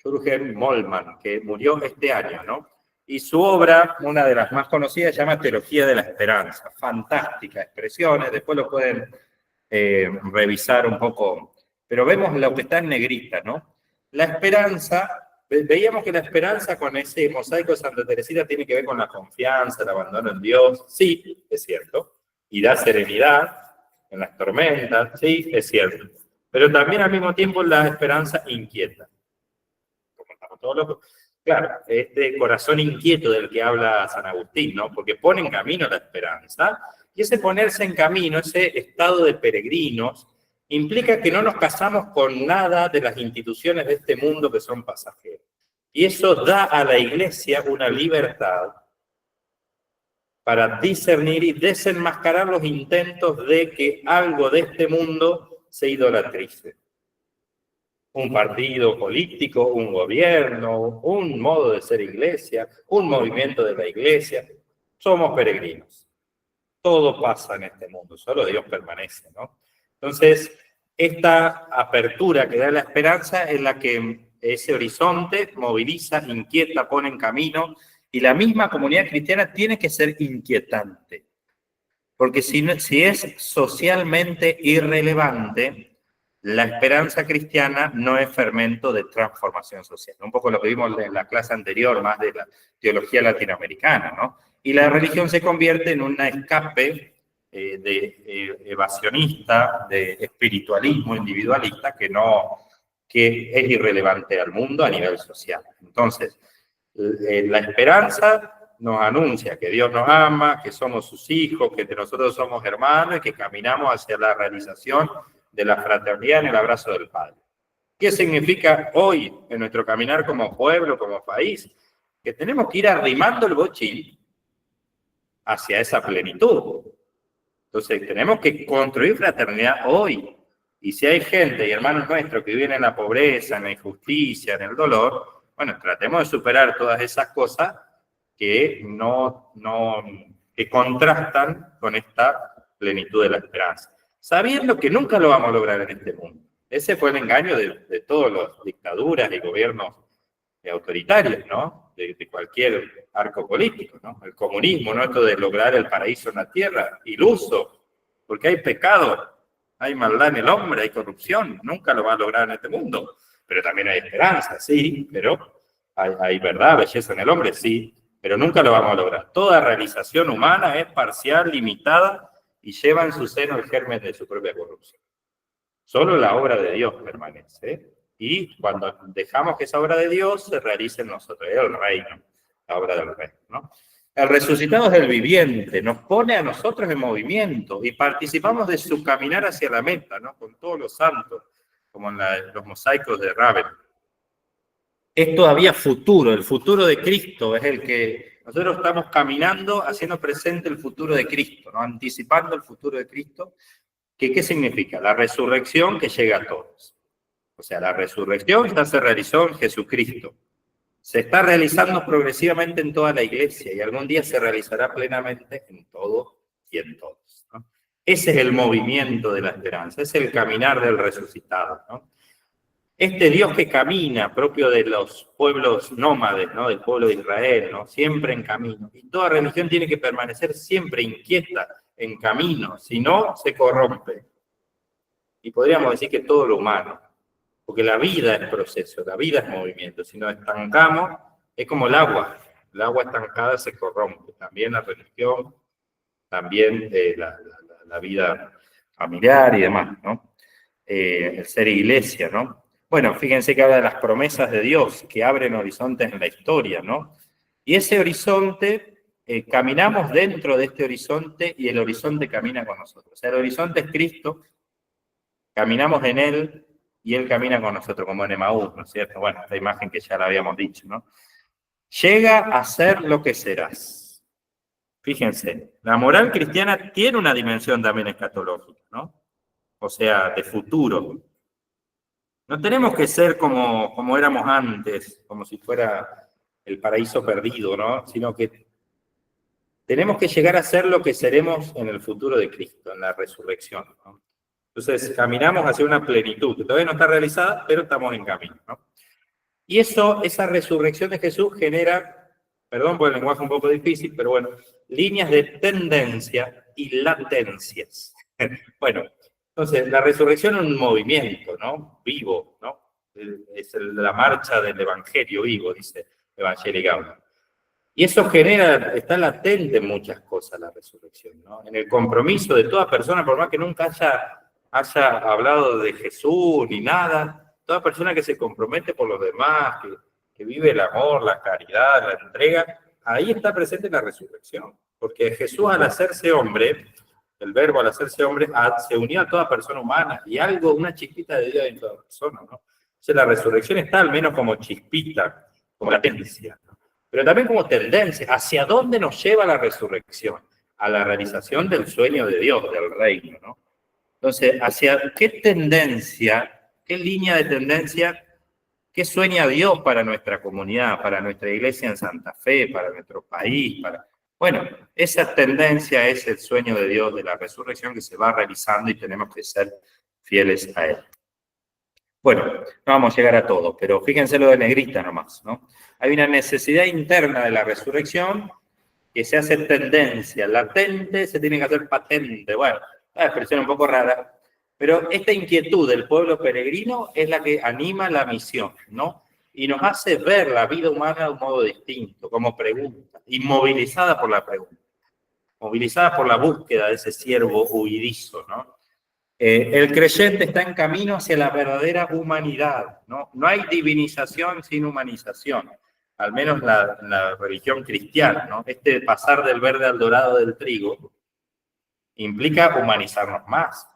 Jürgen Moltmann, que murió este año, ¿no? Y su obra, una de las más conocidas, se llama Teología de la Esperanza. Fantásticas expresiones, después lo pueden revisar un poco. Pero vemos lo que está en negrita, ¿no? La esperanza, veíamos que la esperanza con ese mosaico de Santa Teresita tiene que ver con la confianza, el abandono en Dios. Sí, es cierto. Y da serenidad en las tormentas. Sí, es cierto. Pero también al mismo tiempo la esperanza inquieta. Como estamos todos locos. Claro, este corazón inquieto del que habla San Agustín, ¿no? Porque pone en camino la esperanza. Y ese ponerse en camino, ese estado de peregrinos, implica que no nos casamos con nada de las instituciones de este mundo que son pasajeros. Y eso da a la Iglesia una libertad para discernir y desenmascarar los intentos de que algo de este mundo se idolatrice. Un partido político, un gobierno, un modo de ser iglesia, un movimiento de la iglesia. Somos peregrinos. Todo pasa en este mundo, solo Dios permanece, ¿no? Entonces, esta apertura que da la esperanza es la que ese horizonte moviliza, inquieta, pone en camino, y la misma comunidad cristiana tiene que ser inquietante. Porque si es socialmente irrelevante, la esperanza cristiana no es fermento de transformación social. Un poco lo que vimos en la clase anterior, más de la teología latinoamericana, ¿no? Y la religión se convierte en un escape evasionista, de espiritualismo individualista, que es irrelevante al mundo a nivel social. Entonces, la esperanza nos anuncia que Dios nos ama, que somos sus hijos, que nosotros somos hermanos y que caminamos hacia la realización de la fraternidad en el abrazo del Padre. ¿Qué significa hoy en nuestro caminar como pueblo, como país? Que tenemos que ir arrimando el bochín hacia esa plenitud. Entonces, tenemos que construir fraternidad hoy. Y si hay gente y hermanos nuestros que viven en la pobreza, en la injusticia, en el dolor, bueno, tratemos de superar todas esas cosas que que contrastan con esta plenitud de la esperanza. Sabiendo que nunca lo vamos a lograr en este mundo. Ese fue el engaño de todas las dictaduras y gobiernos autoritarios, ¿no? De cualquier arco político, ¿no? El comunismo, ¿no? Esto de lograr el paraíso en la tierra, iluso, porque hay pecado, hay maldad en el hombre, hay corrupción, nunca lo va a lograr en este mundo. Pero también hay esperanza, sí, pero hay verdad, belleza en el hombre, sí, pero nunca lo vamos a lograr. Toda realización humana es parcial, limitada, y lleva en su seno el germen de su propia corrupción. Solo la obra de Dios permanece, y cuando dejamos que esa obra de Dios se realice en nosotros, es el reino, la obra del reino, ¿no? El resucitado es el viviente, nos pone a nosotros en movimiento y participamos de su caminar hacia la meta, ¿no? Con todos los santos, como en los mosaicos de Ravel. Es todavía futuro, el futuro de Cristo es el que nosotros estamos caminando, haciendo presente el futuro de Cristo, ¿no? Anticipando el futuro de Cristo. ¿Qué significa? La resurrección que llega a todos. O sea, la resurrección ya se realizó en Jesucristo. Se está realizando progresivamente en toda la iglesia y algún día se realizará plenamente en todos y en todos, ¿no? Ese es el movimiento de la esperanza, es el caminar del resucitado, ¿no? Este Dios que camina, propio de los pueblos nómades, ¿no? Del pueblo de Israel, ¿no? Siempre en camino. Y toda religión tiene que permanecer siempre inquieta, en camino, si no, se corrompe. Y podríamos decir que todo lo humano, porque la vida es proceso, la vida es movimiento. Si nos estancamos, es como el agua estancada se corrompe. También la religión, también la vida familiar y demás, ¿no? El ser iglesia, ¿no? Bueno, fíjense que habla de las promesas de Dios que abren horizontes en la historia, ¿no? Y ese horizonte, caminamos dentro de este horizonte y el horizonte camina con nosotros. O sea, el horizonte es Cristo, caminamos en Él y Él camina con nosotros, como en Emaús, ¿no es cierto? Bueno, esta imagen que ya la habíamos dicho, ¿no? Llega a ser lo que serás. Fíjense, la moral cristiana tiene una dimensión también escatológica, ¿no? O sea, de futuro. No tenemos que ser como éramos antes, como si fuera el paraíso perdido, ¿no? Sino que tenemos que llegar a ser lo que seremos en el futuro de Cristo, en la resurrección, ¿no? Entonces, caminamos hacia una plenitud que todavía no está realizada, pero estamos en camino, ¿no? Y esa resurrección de Jesús genera, perdón por el lenguaje un poco difícil, pero bueno, líneas de tendencia y latencias. Bueno, entonces, la resurrección es un movimiento, ¿no? Vivo, ¿no? Es la marcha del evangelio vivo, dice Evangelii Gaudium. Y eso está latente en muchas cosas la resurrección, ¿no? En el compromiso de toda persona, por más que nunca haya hablado de Jesús ni nada, toda persona que se compromete por los demás, que vive el amor, la caridad, la entrega, ahí está presente la resurrección. Porque Jesús al hacerse hombre, el verbo al hacerse hombre, se unió a toda persona humana y una chispita de Dios en toda persona, ¿no? Entonces la resurrección está al menos como chispita, como latencia, ¿no? Pero también como tendencia. ¿Hacia dónde nos lleva la resurrección? A la realización del sueño de Dios, del reino, ¿no? Entonces, ¿hacia qué tendencia, qué línea de tendencia, qué sueña Dios para nuestra comunidad, para nuestra iglesia en Santa Fe, para nuestro país? Bueno, esa tendencia es el sueño de Dios de la resurrección que se va realizando y tenemos que ser fieles a él. Bueno, no vamos a llegar a todo, pero fíjense lo de negrita nomás, ¿no? Hay una necesidad interna de la resurrección que se hace tendencia, latente, se tiene que hacer patente. Bueno, una expresión un poco rara, pero esta inquietud del pueblo peregrino es la que anima la misión, ¿no? Y nos hace ver la vida humana de un modo distinto, como pregunta, inmovilizada por la pregunta, movilizada por la búsqueda de ese ciervo huidizo, ¿no? El creyente está en camino hacia la verdadera humanidad, ¿no? No hay divinización sin humanización, al menos la religión cristiana, ¿no? Este pasar del verde al dorado del trigo implica humanizarnos más.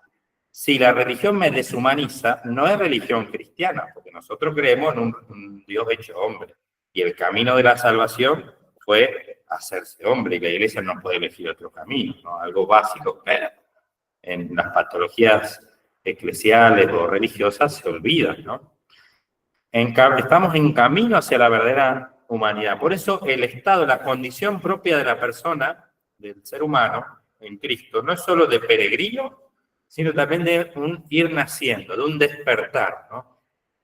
Si la religión me deshumaniza, no es religión cristiana, porque nosotros creemos en un Dios hecho hombre, y el camino de la salvación fue hacerse hombre, y la iglesia no puede elegir otro camino, ¿no? Algo básico, pero en las patologías eclesiales o religiosas se olvidan, ¿no? Estamos en camino hacia la verdadera humanidad. Por eso el estado, la condición propia de la persona, del ser humano, en Cristo, no es solo de peregrino, sino también de un ir naciendo, de un despertar, ¿no?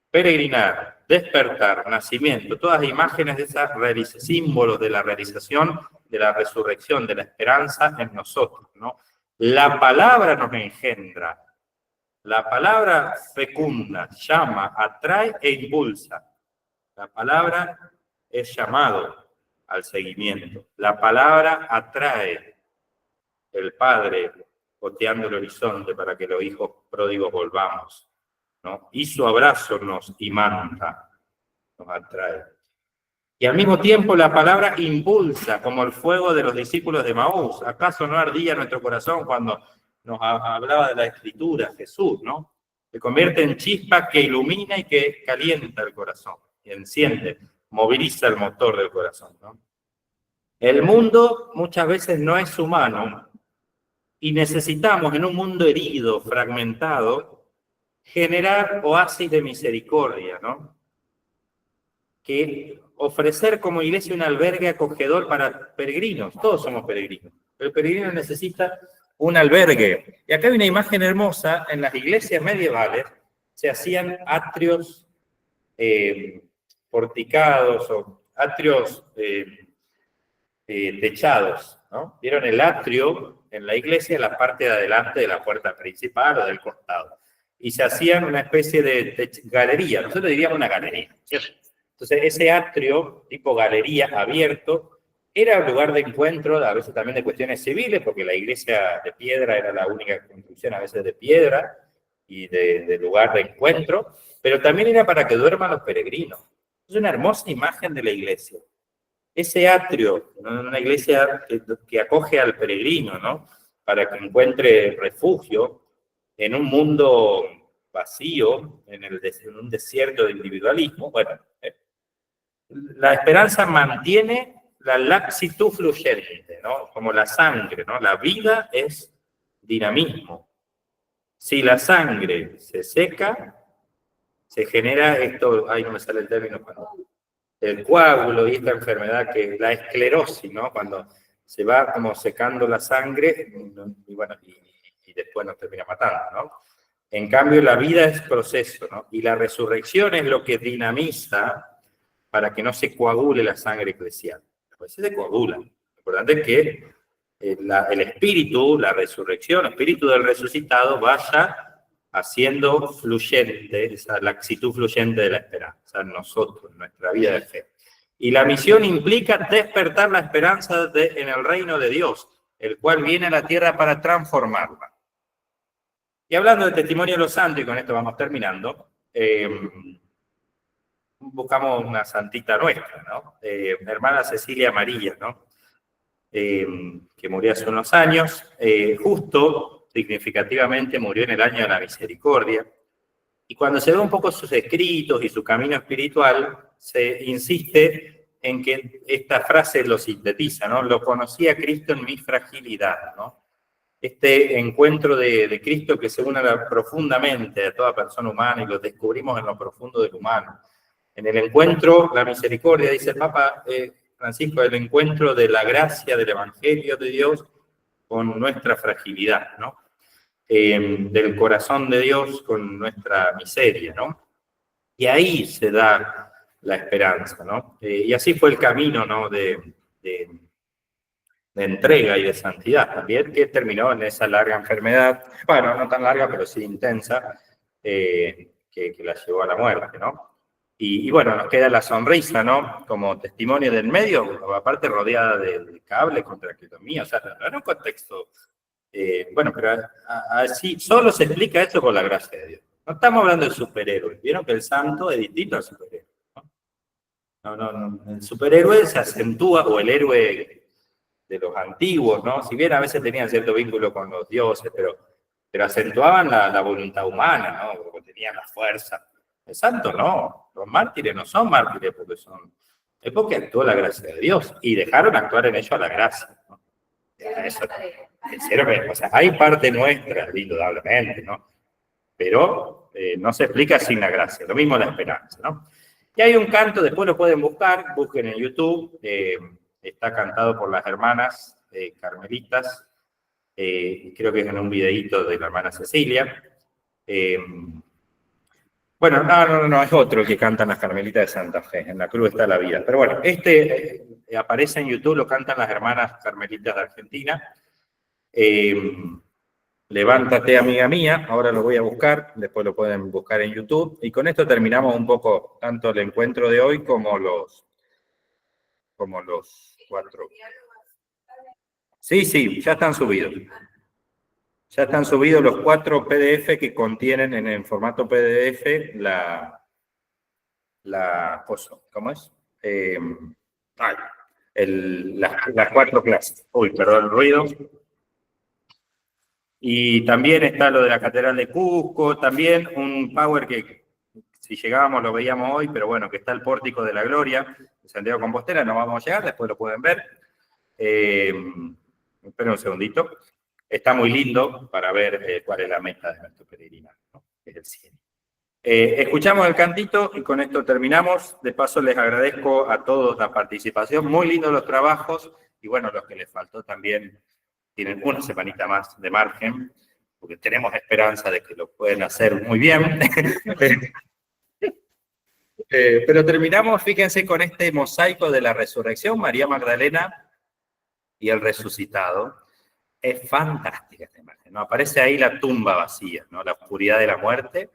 Peregrinar, despertar, nacimiento, todas imágenes de esas símbolos de la realización, de la resurrección, de la esperanza en nosotros, ¿no? La palabra nos engendra, la palabra fecunda, llama, atrae e impulsa. La palabra es llamado al seguimiento. La palabra atrae. El Padre goteando el horizonte para que los hijos pródigos volvamos, ¿no? Y su abrazo nos imanta, nos atrae. Y al mismo tiempo la palabra impulsa, como el fuego de los discípulos de Maús. ¿Acaso no ardía nuestro corazón cuando nos hablaba de la Escritura, Jesús, ¿no? Se convierte en chispa que ilumina y que calienta el corazón, y enciende, moviliza el motor del corazón, ¿no? El mundo muchas veces no es humano y necesitamos en un mundo herido, fragmentado, generar oasis de misericordia, ¿no? Que ofrecer como iglesia un albergue acogedor para peregrinos. Todos somos peregrinos. El peregrino necesita un albergue. Y acá hay una imagen hermosa. En las iglesias medievales se hacían atrios porticados o atrios techados, ¿no? ¿Vieron el atrio en la iglesia en la parte de adelante de la puerta principal o del costado? Y se hacían una especie de galería. Nosotros diríamos una galería, ¿cierto? Entonces, ese atrio, tipo galería, abierto, era un lugar de encuentro, a veces también de cuestiones civiles, porque la iglesia de piedra era la única construcción a veces de piedra y de lugar de encuentro, pero también era para que duerman los peregrinos. Es una hermosa imagen de la iglesia. Ese atrio, ¿no? Una iglesia que acoge al peregrino, ¿no? Para que encuentre refugio en un mundo vacío, en un desierto de individualismo. Bueno, la esperanza mantiene la laxitud fluyente, ¿no? Como la sangre, ¿no? La vida es dinamismo. Si la sangre se seca, se genera esto, ahí no me sale el término, el coágulo y esta enfermedad que es la esclerosis, ¿no? Cuando se va como secando la sangre y bueno, y después nos termina matando, ¿no? En cambio, la vida es proceso, ¿no? Y la resurrección es lo que dinamiza para que no se coagule la sangre eclesial. Pues se coagula. Lo importante es que el espíritu, la resurrección, el espíritu del resucitado vaya haciendo fluyente, esa laxitud fluyente de la esperanza en nosotros, en nuestra vida de fe. Y la misión implica despertar la esperanza en el reino de Dios, el cual viene a la tierra para transformarla. Y hablando del testimonio de los santos, y con esto vamos terminando, buscamos una santita nuestra, ¿no? Hermana Cecilia María, ¿no? Que murió hace unos años, justo, significativamente, murió en el año de la misericordia. Y cuando se ve un poco sus escritos y su camino espiritual, se insiste en que esta frase lo sintetiza, ¿no? Lo conocí a Cristo en mi fragilidad, ¿no? este encuentro de Cristo que se une profundamente a toda persona humana y lo descubrimos en lo profundo del humano. En el encuentro, la misericordia, dice el Papa Francisco, el encuentro de la gracia del Evangelio de Dios con nuestra fragilidad, ¿no? Del corazón de Dios con nuestra miseria, ¿no? Y ahí se da la esperanza, ¿no? Y así fue el camino, ¿no? de entrega y de santidad también, que terminó en esa larga enfermedad, bueno, no tan larga, pero sí intensa, que la llevó a la muerte, ¿no? Y bueno, nos queda la sonrisa, ¿no? Como testimonio del medio, aparte rodeada de cables con traqueotomía, o sea, no era un contexto, bueno, pero así, solo se explica esto con la gracia de Dios. No estamos hablando de superhéroes, vieron que el santo es distinto al superhéroe, ¿no? No, el superhéroe se acentúa, o el héroe de los antiguos, ¿no? Si bien a veces tenían cierto vínculo con los dioses, pero acentuaban la voluntad humana, ¿no? Porque tenían la fuerza. El santo no, los mártires no son mártires es porque actuó la gracia de Dios y dejaron actuar en ellos a la gracia, ¿no? Eso, o sea, hay parte nuestra, indudablemente, ¿no? Pero no se explica sin la gracia, lo mismo la esperanza, ¿no? Y hay un canto, después lo pueden buscar, busquen en YouTube, está cantado por las hermanas carmelitas, creo que es en un videíto de la hermana Cecilia. Bueno, no, es otro que cantan las carmelitas de Santa Fe, en la cruz está la vida. Pero bueno, aparece en YouTube, lo cantan las hermanas carmelitas de Argentina. Levántate, amiga mía, ahora lo voy a buscar, después lo pueden buscar en YouTube. Y con esto terminamos un poco tanto el encuentro de hoy como los 4. Sí, ya están subidos. Ya están subidos los 4 PDF que contienen en el formato PDF ¿cómo es? Las 4 clases. Uy, perdón el ruido. Y también está lo de la Catedral de Cusco, también un power que si llegábamos lo veíamos hoy, pero bueno, que está el Pórtico de la Gloria, de Santiago de Compostela, no vamos a llegar, después lo pueden ver. Esperen un segundito. Está muy lindo para ver cuál es la meta de nuestro peregrinaje, ¿no? Es el cielo. Escuchamos el cantito y con esto terminamos. De paso les agradezco a todos la participación, muy lindos los trabajos y bueno, los que les faltó también tienen una semanita más de margen, porque tenemos esperanza de que lo pueden hacer muy bien. Pero terminamos, fíjense, con este mosaico de la resurrección, María Magdalena y el resucitado. Es fantástica esta imagen, ¿no? Aparece ahí la tumba vacía, ¿no? La oscuridad de la muerte,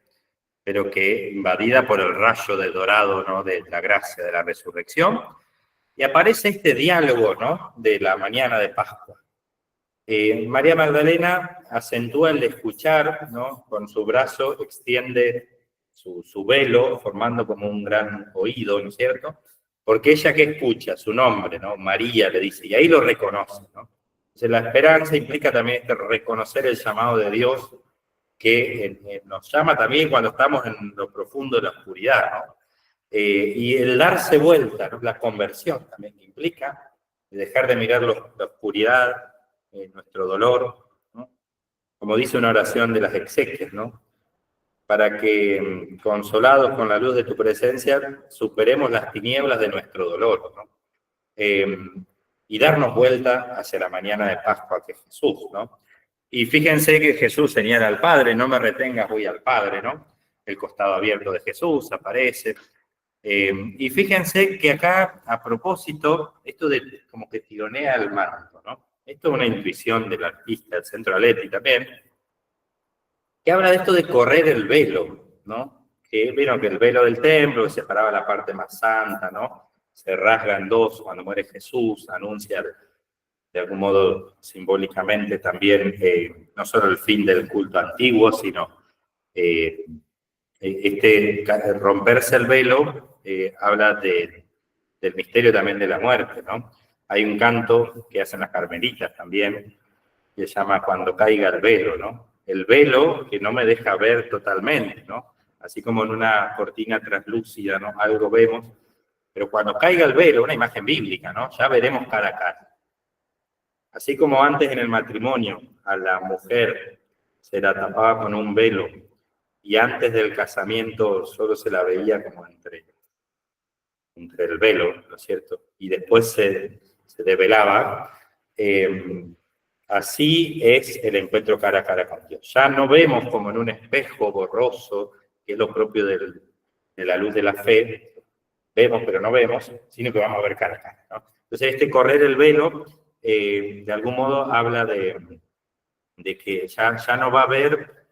pero que invadida por el rayo de dorado, ¿no? De la gracia de la resurrección. Y aparece este diálogo, ¿no? De la mañana de Pascua. María Magdalena acentúa el de escuchar, ¿no? Con su brazo extiende su velo, formando como un gran oído, ¿no es cierto? Porque ella que escucha, su nombre, ¿no? María le dice, y ahí lo reconoce, ¿no? Entonces, la esperanza implica también reconocer el llamado de Dios que nos llama también cuando estamos en lo profundo de la oscuridad, ¿no? Y el darse vuelta, ¿no? La conversión también implica dejar de mirar la oscuridad, nuestro dolor, ¿no? Como dice una oración de las exequias, ¿no? Para que, consolados con la luz de tu presencia, superemos las tinieblas de nuestro dolor, ¿no? Y darnos vuelta hacia la mañana de Pascua que es Jesús, ¿no? Y fíjense que Jesús señala al Padre, no me retengas, voy al Padre, ¿no? El costado abierto de Jesús aparece. Y fíjense que acá, a propósito, esto de como que tironea el manto, ¿no? Esto es una intuición del artista, el Centro Aleti también, que habla de esto de correr el velo, ¿no? Que vieron que el velo del templo que separaba la parte más santa, ¿no? Se rasga en dos cuando muere Jesús, anuncia de algún modo simbólicamente también no solo el fin del culto antiguo, sino romperse el velo habla del misterio también de la muerte, ¿no? Hay un canto que hacen las carmelitas también, que se llama Cuando caiga el velo, ¿no? El velo que no me deja ver totalmente, ¿no? Así como en una cortina translúcida, ¿no? Algo vemos, pero cuando caiga el velo, una imagen bíblica, ¿no? Ya veremos cara a cara. Así como antes en el matrimonio a la mujer se la tapaba con un velo y antes del casamiento solo se la veía como entre el velo, ¿no es cierto? Y después se develaba. Así es el encuentro cara a cara con Dios. Ya no vemos como en un espejo borroso, que es lo propio de la luz de la fe, vemos pero no vemos, sino que vamos a ver cara a cara, ¿no? Entonces este correr el velo, de algún modo habla de que ya no va a haber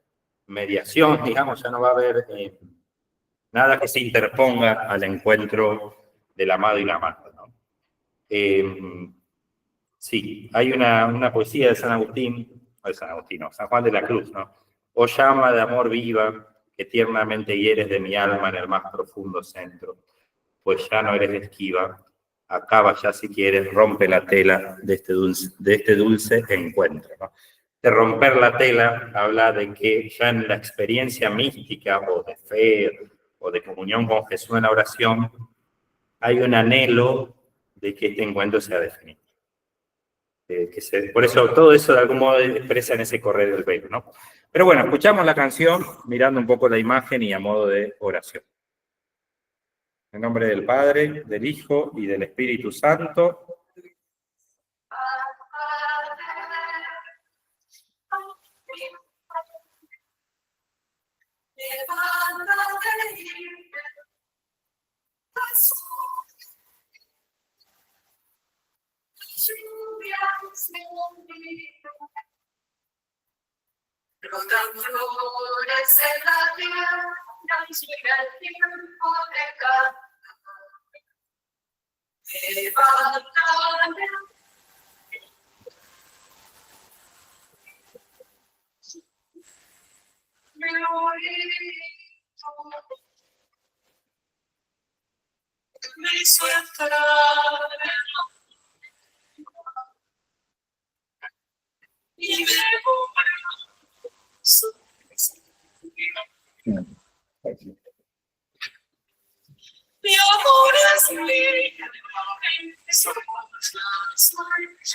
mediación, digamos, ya no va a haber nada que se interponga al encuentro del amado y la amada, ¿no? Sí, hay una poesía de San Agustín, no de San Agustín, no, San Juan de la Cruz, ¿no? Oh llama de amor viva, que tiernamente hieres de mi alma en el más profundo centro, pues ya no eres esquiva, acaba ya si quieres, rompe la tela de este dulce encuentro, ¿no? De romper la tela habla de que ya en la experiencia mística o de fe o de comunión con Jesús en la oración, hay un anhelo de que este encuentro sea definido. Por eso todo eso de algún modo expresa en ese correr del velo, ¿no? Pero bueno, escuchamos la canción mirando un poco la imagen y a modo de oración. En nombre del Padre, del Hijo y del Espíritu Santo. Brotan flores en la tierra, llega el tiempo de cantar. Levántate. Mi oído me suelta. Y mi amor es libre, somos las manos.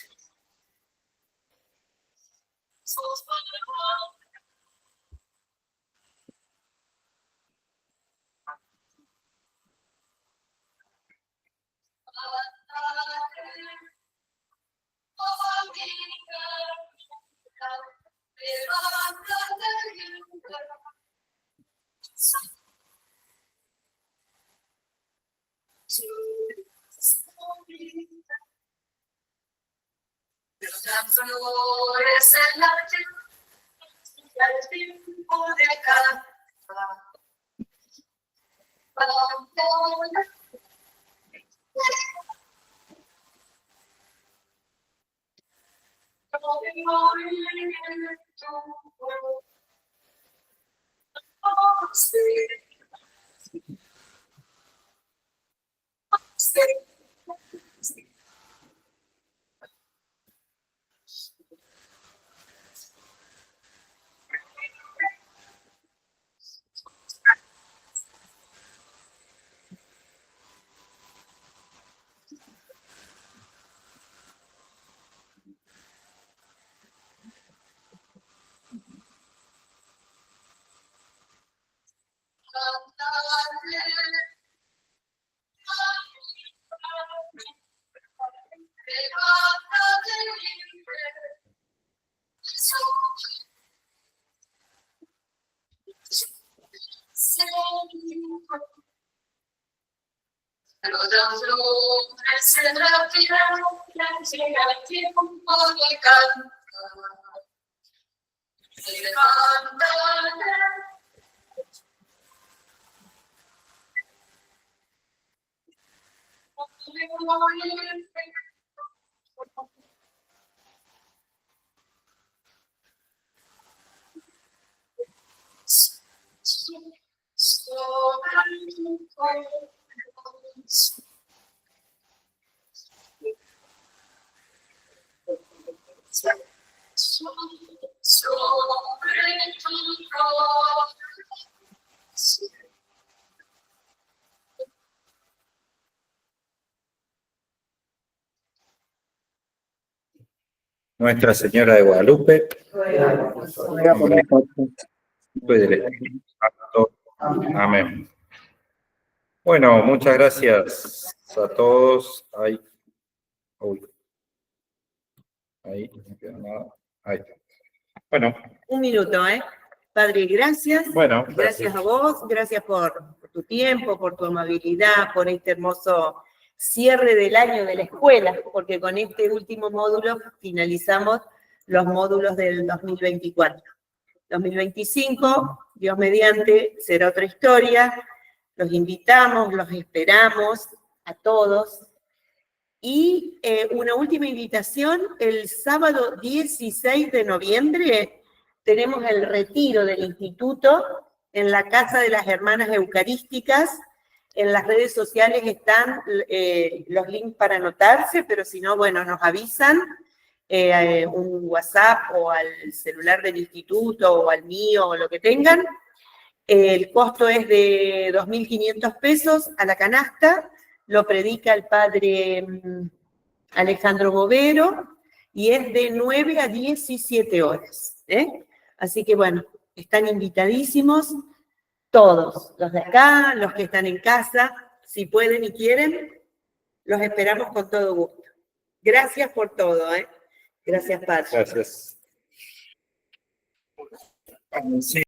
Sos Brotan flores en la tierra, el tiempo de cantar. Brotan flores en la tierra, llega el tiempo de cantar. Levántate. Nuestra Señora de Guadalupe, Ruega por y del Espíritu Santo. Amén. Bueno, muchas gracias a todos. Ahí no queda nada. Ahí está. Bueno, Un minuto, Padre, gracias. bueno, Gracias a vos, gracias por tu tiempo, por tu amabilidad, por este hermoso cierre del año de la escuela, porque con este último módulo finalizamos los módulos del 2024. 2025, Dios mediante, será otra historia. Los invitamos, los esperamos a todos. Y una última invitación, el sábado 16 de noviembre tenemos el retiro del instituto en la Casa de las Hermanas Eucarísticas. En las redes sociales están los links para anotarse, pero si no, bueno, nos avisan, un WhatsApp o al celular del instituto o al mío o lo que tengan. El costo es de 2.500 pesos a la canasta. Lo predica el padre Alejandro Bovero y es de 9 a 17 horas. Así que bueno, están invitadísimos todos, los de acá, los que están en casa, si pueden y quieren, los esperamos con todo gusto. Gracias por todo. Gracias, padre. gracias. Sí.